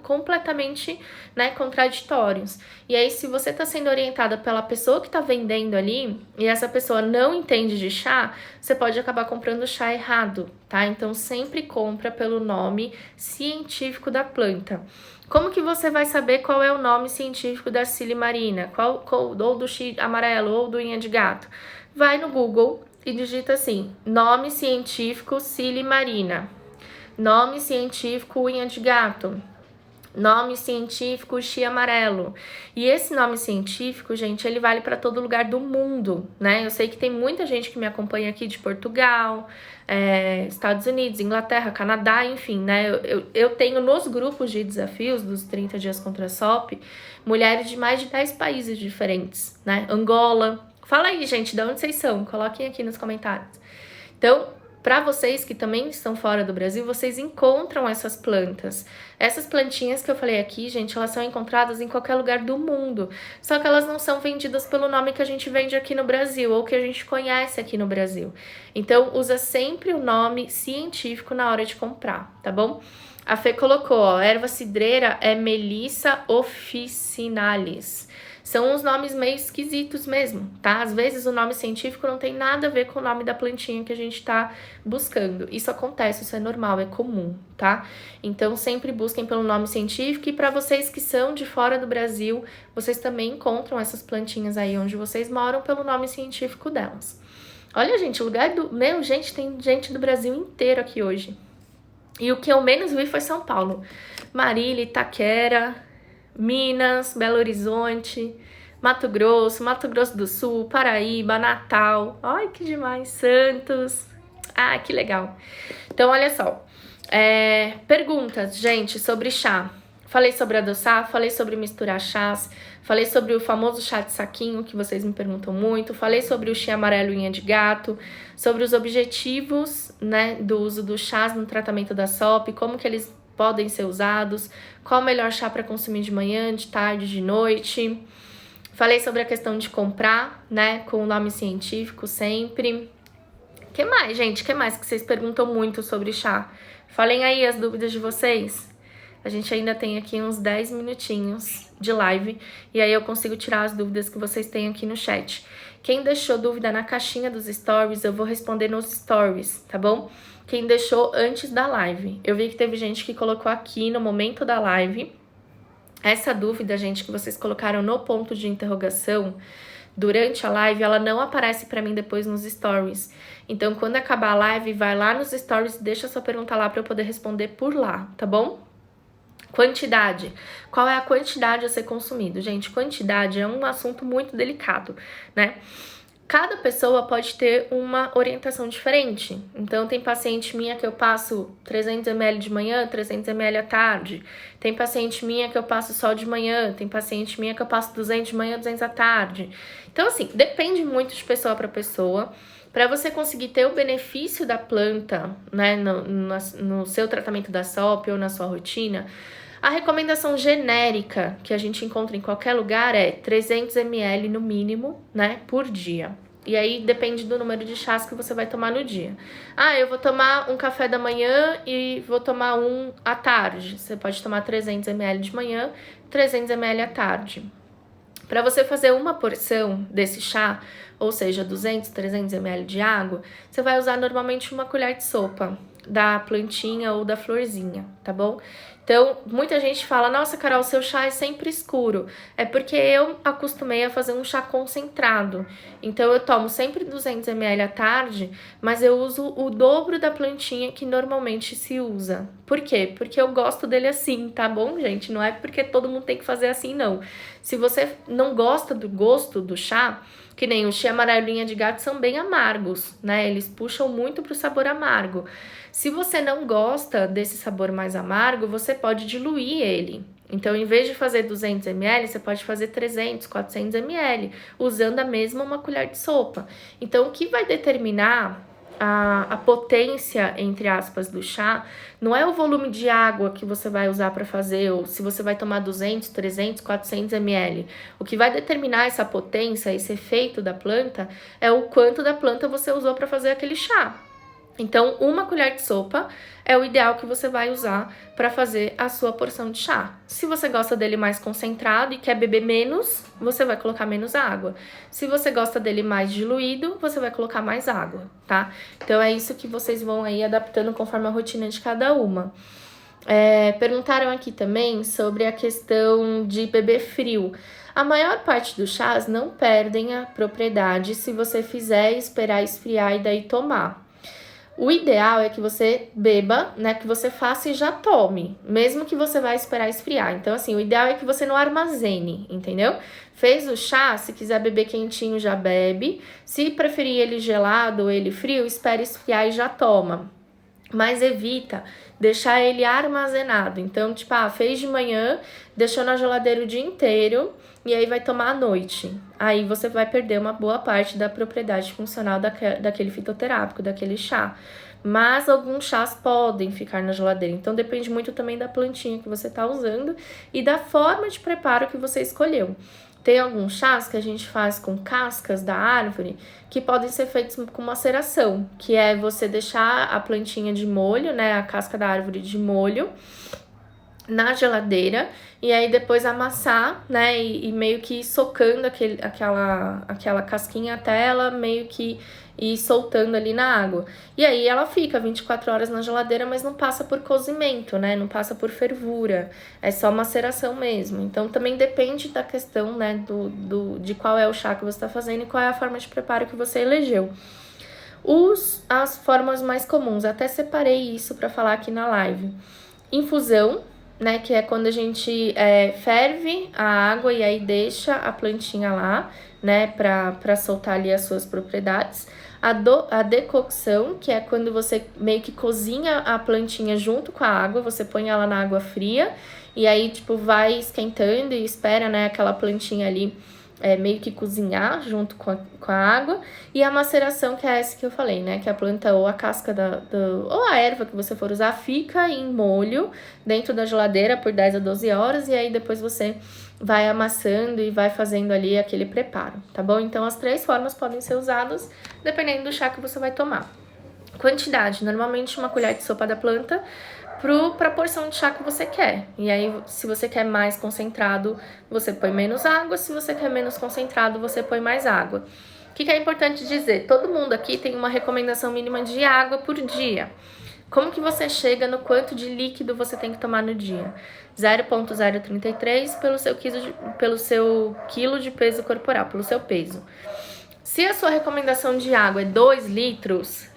completamente, né, contraditórios. E aí, se você está sendo orientada pela pessoa que está vendendo ali, e essa pessoa não entende de chá, você pode acabar comprando chá errado, tá? Então, sempre compra pelo nome científico da planta. Como que você vai saber qual é o nome científico da silimarina, ou do chia amarelo, ou do unha de gato? Vai no Google e digita assim, nome científico silimarina, nome científico unha de gato, nome científico chia amarelo. E esse nome científico, gente, ele vale para todo lugar do mundo, né? Eu sei que tem muita gente que me acompanha aqui de Portugal, Estados Unidos, Inglaterra, Canadá, enfim, né? Eu tenho nos grupos de desafios dos 30 dias contra a SOP, mulheres de mais de 10 países diferentes, né? Angola. Fala aí, gente, de onde vocês são? Coloquem aqui nos comentários. Então, para vocês que também estão fora do Brasil, vocês encontram essas plantas. Essas plantinhas que eu falei aqui, gente, elas são encontradas em qualquer lugar do mundo. Só que elas não são vendidas pelo nome que a gente vende aqui no Brasil, ou que a gente conhece aqui no Brasil. Então, usa sempre o nome científico na hora de comprar, tá bom? A Fê colocou, ó, erva cidreira é Melissa officinalis. São uns nomes meio esquisitos mesmo, tá? Às vezes o nome científico não tem nada a ver com o nome da plantinha que a gente tá buscando. Isso acontece, isso é normal, é comum, tá? Então sempre busquem pelo nome científico, e para vocês que são de fora do Brasil, vocês também encontram essas plantinhas aí onde vocês moram pelo nome científico delas. Olha, gente, o lugar do... Meu, gente, tem gente do Brasil inteiro aqui hoje. E o que eu menos vi foi São Paulo. Marília, Itaquera, Minas, Belo Horizonte, Mato Grosso do Sul, Paraíba, Natal. Ai, que demais! Santos. Ah, que legal. Então, olha só. Perguntas, gente, sobre chá. Falei sobre adoçar, falei sobre misturar chás, falei sobre o famoso chá de saquinho, que vocês me perguntam muito, falei sobre o chia amarelo e unha de gato, sobre os objetivos, né, do uso dos chás no tratamento da SOP, como que eles podem ser usados, qual o melhor chá para consumir de manhã, de tarde, de noite. Falei sobre a questão de comprar, né, com o nome científico sempre. Que mais, gente? Que mais que vocês perguntam muito sobre chá? Falem aí as dúvidas de vocês. A gente ainda tem aqui uns 10 minutinhos de live, e aí eu consigo tirar as dúvidas que vocês têm aqui no chat. Quem deixou dúvida na caixinha dos stories, eu vou responder nos stories, tá bom? Quem deixou antes da live. Eu vi que teve gente que colocou aqui no momento da live. Essa dúvida, gente, que vocês colocaram no ponto de interrogação durante a live, ela não aparece pra mim depois nos stories. Então, quando acabar a live, vai lá nos stories e deixa sua pergunta lá pra eu poder responder por lá, tá bom? Quantidade. Qual é a quantidade a ser consumido? Gente, quantidade é um assunto muito delicado, né? Cada pessoa pode ter uma orientação diferente. Então, tem paciente minha que eu passo 300 ml de manhã, 300 ml à tarde. Tem paciente minha que eu passo só de manhã. Tem paciente minha que eu passo 200 de manhã, 200 à tarde. Então, assim, depende muito de pessoa para pessoa. Para você conseguir ter o benefício da planta, né, no seu tratamento da SOP ou na sua rotina, a recomendação genérica que a gente encontra em qualquer lugar é 300 ml no mínimo, né, por dia. E aí depende do número de chás que você vai tomar no dia. Eu vou tomar um café da manhã e vou tomar um à tarde. Você pode tomar 300 ml de manhã, 300 ml à tarde. Para você fazer uma porção desse chá, ou seja, 200, 300 ml de água, você vai usar normalmente uma colher de sopa da plantinha ou da florzinha, tá bom? Então, muita gente fala, nossa, Carol, seu chá é sempre escuro. É porque eu acostumei a fazer um chá concentrado. Então, eu tomo sempre 200 ml à tarde, mas eu uso o dobro da plantinha que normalmente se usa. Por quê? Porque eu gosto dele assim, tá bom, gente? Não é porque todo mundo tem que fazer assim, não. Se você não gosta do gosto do chá, que nem o chá amarelinha de gato são bem amargos, né? Eles puxam muito pro sabor amargo. Se você não gosta desse sabor mais amargo, você pode diluir ele. Então, em vez de fazer 200 ml, você pode fazer 300, 400 ml, usando a mesma uma colher de sopa. Então, o que vai determinar a potência, entre aspas, do chá, não é o volume de água que você vai usar para fazer, ou se você vai tomar 200, 300, 400 ml. O que vai determinar essa potência, esse efeito da planta, é o quanto da planta você usou para fazer aquele chá. Então, uma colher de sopa é o ideal que você vai usar para fazer a sua porção de chá. Se você gosta dele mais concentrado e quer beber menos, você vai colocar menos água. Se você gosta dele mais diluído, você vai colocar mais água, tá? Então, é isso que vocês vão aí adaptando conforme a rotina de cada uma. Perguntaram aqui também sobre a questão de beber frio. A maior parte dos chás não perdem a propriedade se você fizer esperar esfriar e daí tomar. O ideal é que você beba, né, que você faça e já tome, mesmo que você vai esperar esfriar. Então, assim, o ideal é que você não armazene, entendeu? Fez o chá, se quiser beber quentinho, já bebe. Se preferir ele gelado ou ele frio, espere esfriar e já toma. Mas evita deixar ele armazenado. Então, tipo, fez de manhã, deixou na geladeira o dia inteiro e aí vai tomar à noite. Aí você vai perder uma boa parte da propriedade funcional daquele fitoterápico, daquele chá. Mas alguns chás podem ficar na geladeira. Então, depende muito também da plantinha que você está usando e da forma de preparo que você escolheu. Tem alguns chás que a gente faz com cascas da árvore que podem ser feitos com maceração, que é você deixar a plantinha de molho, né, a casca da árvore de molho na geladeira e aí depois amassar, né, e meio que ir socando aquela casquinha até ela meio que ir soltando ali na água. E aí ela fica 24 horas na geladeira, mas não passa por cozimento, né, não passa por fervura, é só maceração mesmo. Então também depende da questão, né, de qual é o chá que você está fazendo e qual é a forma de preparo que você elegeu. As formas mais comuns, até separei isso para falar aqui na live. Infusão, né, que é quando a gente ferve a água e aí deixa a plantinha lá, né, para soltar ali as suas propriedades. A decocção, que é quando você meio que cozinha a plantinha junto com a água, você põe ela na água fria e aí, tipo, vai esquentando e espera, né, aquela plantinha ali meio que cozinhar junto com a água. E a maceração, que é essa que eu falei, né? Que a planta ou a casca ou a erva que você for usar fica em molho dentro da geladeira por 10 a 12 horas. E aí depois você vai amassando e vai fazendo ali aquele preparo, tá bom? Então as 3 formas podem ser usadas dependendo do chá que você vai tomar. Quantidade, normalmente uma colher de sopa da planta para a porção de chá que você quer. E aí, se você quer mais concentrado, você põe menos água. Se você quer menos concentrado, você põe mais água. O que é importante dizer? Todo mundo aqui tem uma recomendação mínima de água por dia. Como que você chega no quanto de líquido você tem que tomar no dia? 0,033 pelo seu quilo de peso corporal, pelo seu peso. Se a sua recomendação de água é 2 litros,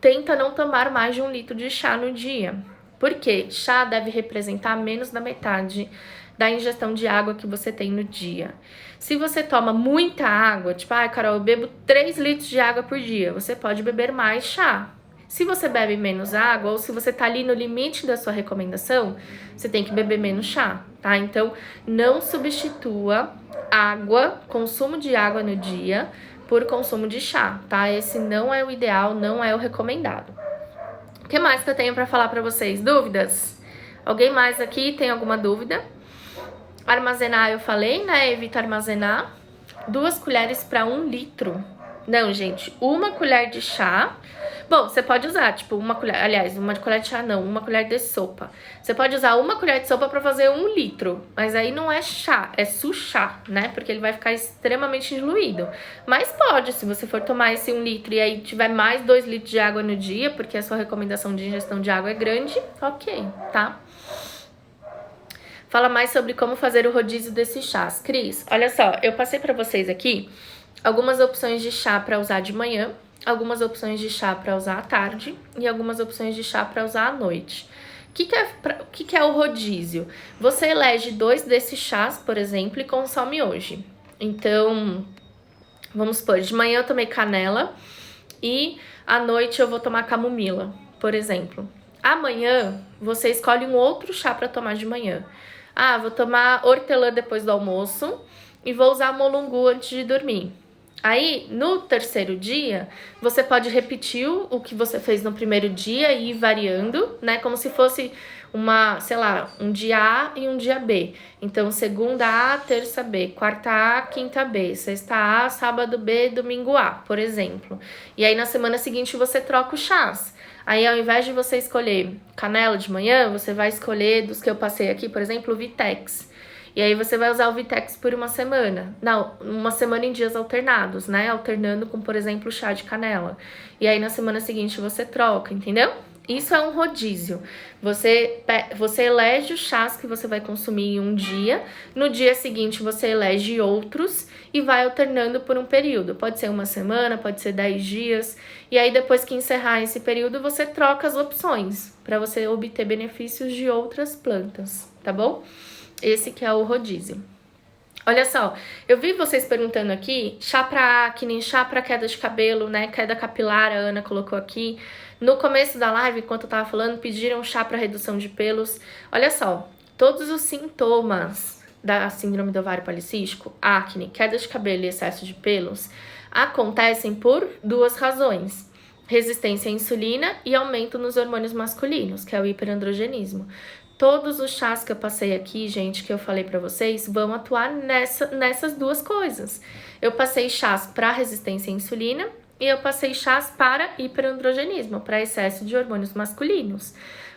tenta não tomar mais de 1 litro de chá no dia. Por quê? Chá deve representar menos da metade da ingestão de água que você tem no dia. Se você toma muita água, tipo, Carol, eu bebo 3 litros de água por dia, você pode beber mais chá. Se você bebe menos água, ou se você tá ali no limite da sua recomendação, você tem que beber menos chá, tá? Então, não substitua água, consumo de água no dia, por consumo de chá, tá? Esse não é o ideal, não é o recomendado. O que mais que eu tenho para falar para vocês? Dúvidas? Alguém mais aqui tem alguma dúvida? Armazenar, eu falei, né? Evita armazenar. 2 colheres para 1 litro. Não, gente, 1 colher de chá Bom, você pode usar, tipo, uma colher, aliás, uma colher de chá não, uma colher de sopa. Você pode usar uma colher de sopa pra fazer 1 litro, mas aí não é chá, é suchá, né? Porque ele vai ficar extremamente diluído. Mas pode, se você for tomar esse 1 litro e aí tiver mais 2 litros de água no dia, porque a sua recomendação de ingestão de água é grande, ok, tá? Fala mais sobre como fazer o rodízio desses chás. Cris, olha só, eu passei pra vocês aqui algumas opções de chá pra usar de manhã, algumas opções de chá para usar à tarde e algumas opções de chá para usar à noite. O que é o rodízio? Você elege 2 desses chás, por exemplo, e consome hoje. Então, vamos supor, de manhã eu tomei canela e à noite eu vou tomar camomila, por exemplo. Amanhã você escolhe um outro chá para tomar de manhã. Ah, vou tomar hortelã depois do almoço e vou usar molungu antes de dormir. Aí, no terceiro dia, você pode repetir o que você fez no primeiro dia e ir variando, né? Como se fosse sei lá, um dia A e um dia B. Então, segunda A, terça B, quarta A, quinta B, sexta A, sábado B, domingo A, por exemplo. E aí, na semana seguinte, você troca os chás. Aí, ao invés de você escolher canela de manhã, você vai escolher, dos que eu passei aqui, por exemplo, o Vitex. E aí você vai usar o Vitex por uma semana. Não, uma semana em dias alternados, né? Alternando com, por exemplo, chá de canela. E aí na semana seguinte você troca, entendeu? Isso é um rodízio. Você elege os chás que você vai consumir em um dia. No dia seguinte você elege outros e vai alternando por um período. Pode ser uma semana, pode ser 10 dias. E aí depois que encerrar esse período você troca as opções para você obter benefícios de outras plantas, tá bom? Esse que é o rodízio. Olha só, eu vi vocês perguntando aqui, chá pra acne, chá pra queda de cabelo, né? Queda capilar, a Ana colocou aqui. No começo da live, enquanto eu tava falando, pediram chá pra redução de pelos. Olha só, todos os sintomas da síndrome do ovário policístico, acne, queda de cabelo e excesso de pelos, acontecem por 2 razões. Resistência à insulina e aumento nos hormônios masculinos, que é o hiperandrogenismo. Todos os chás que eu passei aqui, gente, que eu falei pra vocês, vão atuar nessas 2 coisas. Eu passei chás para resistência à insulina e eu passei chás para hiperandrogenismo, para excesso de hormônios masculinos.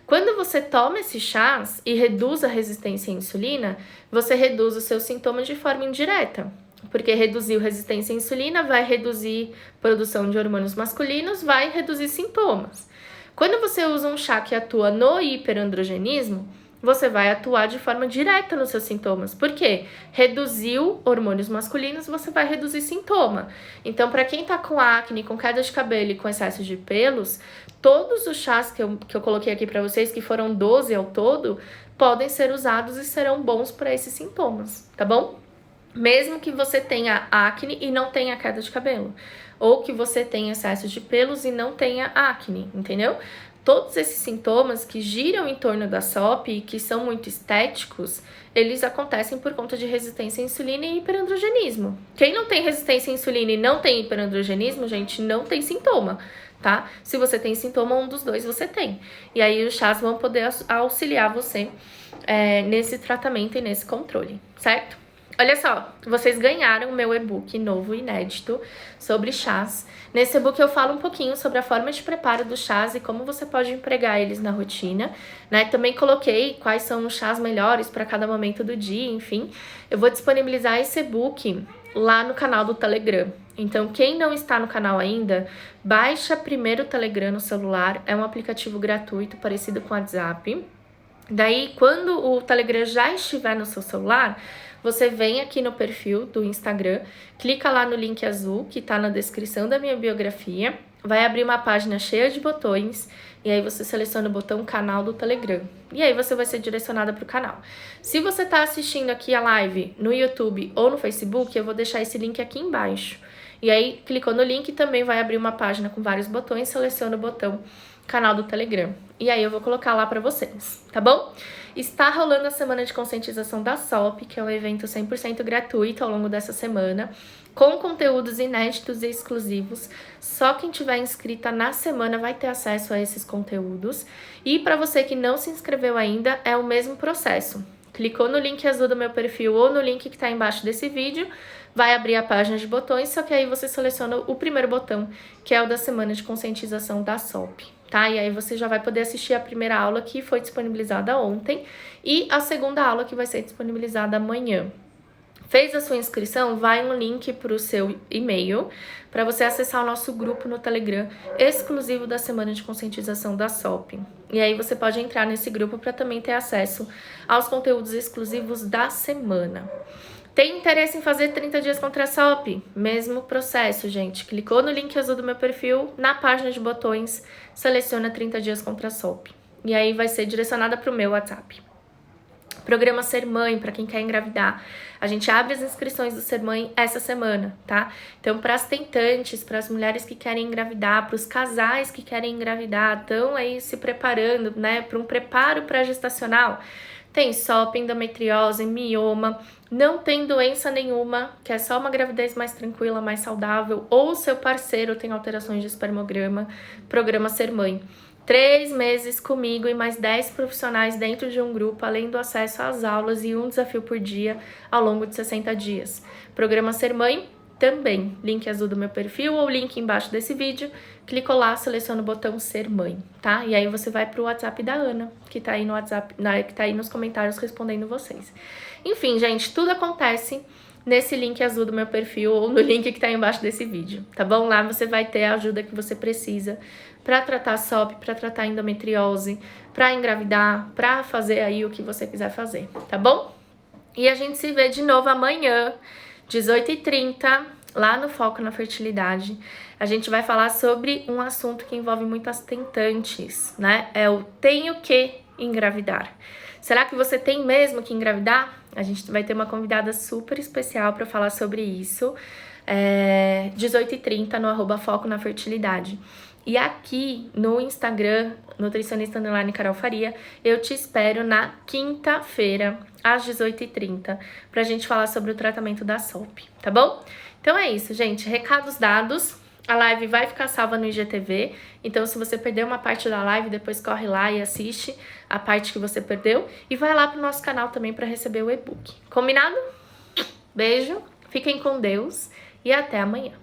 Quando você toma esses chás e reduz a resistência à insulina, você reduz os seus sintomas de forma indireta. Porque reduzir resistência à insulina vai reduzir produção de hormônios masculinos, vai reduzir sintomas. Quando você usa um chá que atua no hiperandrogenismo, você vai atuar de forma direta nos seus sintomas. Por quê? Reduziu hormônios masculinos, você vai reduzir sintoma. Então, para quem tá com acne, com queda de cabelo e com excesso de pelos, todos os chás que eu coloquei aqui para vocês, que foram 12 ao todo, podem ser usados e serão bons para esses sintomas, tá bom? Mesmo que você tenha acne e não tenha queda de cabelo. Ou que você tenha excesso de pelos e não tenha acne, entendeu? Todos esses sintomas que giram em torno da SOP e que são muito estéticos, eles acontecem por conta de resistência à insulina e hiperandrogenismo. Quem não tem resistência à insulina e não tem hiperandrogenismo, gente, não tem sintoma, tá? Se você tem sintoma, um dos 2 você tem. E aí os chás vão poder auxiliar você nesse tratamento e nesse controle, certo? Olha só, vocês ganharam o meu e-book novo, inédito, sobre chás. Nesse e-book eu falo um pouquinho sobre a forma de preparo dos chás e como você pode empregar eles na rotina, né? Também coloquei quais são os chás melhores para cada momento do dia, enfim. Eu vou disponibilizar esse e-book lá no canal do Telegram. Então, quem não está no canal ainda, baixa primeiro o Telegram no celular. É um aplicativo gratuito, parecido com o WhatsApp. Daí, quando o Telegram já estiver no seu celular, você vem aqui no perfil do Instagram, clica lá no link azul que tá na descrição da minha biografia, vai abrir uma página cheia de botões e aí você seleciona o botão canal do Telegram. E aí você vai ser direcionada para o canal. Se você tá assistindo aqui a live no YouTube ou no Facebook, eu vou deixar esse link aqui embaixo. E aí, clicou no link, também vai abrir uma página com vários botões, seleciona o botão canal do Telegram. E aí eu vou colocar lá pra vocês, tá bom? Está rolando a semana de conscientização da SOP, que é um evento 100% gratuito ao longo dessa semana, com conteúdos inéditos e exclusivos. Só quem tiver inscrita na semana vai ter acesso a esses conteúdos. E para você que não se inscreveu ainda, é o mesmo processo. clicou no link azul do meu perfil ou no link que tá embaixo desse vídeo, vai abrir a página de botões, só que aí você seleciona o primeiro botão, que é o da semana de conscientização da SOP, tá? E aí você já vai poder assistir a primeira aula que foi disponibilizada ontem e a segunda aula que vai ser disponibilizada amanhã. Fez a sua inscrição? Vai um link para o seu e-mail para você acessar o nosso grupo no Telegram exclusivo da semana de conscientização da SOP. E aí você pode entrar nesse grupo para também ter acesso aos conteúdos exclusivos da semana. Tem interesse em fazer 30 dias contra a SOP? Mesmo processo, gente. Clicou no link azul do meu perfil, na página de botões, seleciona 30 dias contra a SOP. E aí vai ser direcionada para o meu WhatsApp. Programa Ser Mãe, para quem quer engravidar. A gente abre as inscrições do Ser Mãe essa semana, tá? Então, para as tentantes, para as mulheres que querem engravidar, para os casais que querem engravidar, estão aí se preparando, né, para um preparo pré-gestacional. Tem SOP, endometriose, mioma, não tem doença nenhuma, que é só uma gravidez mais tranquila, mais saudável, ou seu parceiro tem alterações de espermograma, programa Ser Mãe. 3 meses comigo e mais 10 profissionais dentro de um grupo, além do acesso às aulas e um desafio por dia ao longo de 60 dias. Programa Ser Mãe também, link azul do meu perfil ou link embaixo desse vídeo, clicou lá, seleciona o botão Ser Mãe, tá? E aí você vai pro WhatsApp da Ana, que tá aí no WhatsApp, que tá aí nos comentários respondendo vocês. Enfim, gente, tudo acontece nesse link azul do meu perfil ou no link que tá aí embaixo desse vídeo, tá bom? Lá você vai ter a ajuda que você precisa para tratar SOP, para tratar endometriose, para engravidar, para fazer aí o que você quiser fazer, tá bom? E a gente se vê de novo amanhã, 18h30, lá no Foco na Fertilidade. A gente vai falar sobre um assunto que envolve muitas tentantes, né? É o tenho que engravidar. Será que você tem mesmo que engravidar? A gente vai ter uma convidada super especial para falar sobre isso. 18h30 no @Foco na Fertilidade. E aqui no Instagram, nutricionista_Carol Faria, eu te espero na quinta-feira, às 18h30, pra gente falar sobre o tratamento da SOP, tá bom? Então é isso, gente. Recados dados. A live vai ficar salva no IGTV, então se você perdeu uma parte da live, depois corre lá e assiste a parte que você perdeu. E vai lá pro nosso canal também para receber o e-book. Combinado? Beijo, fiquem com Deus e até amanhã.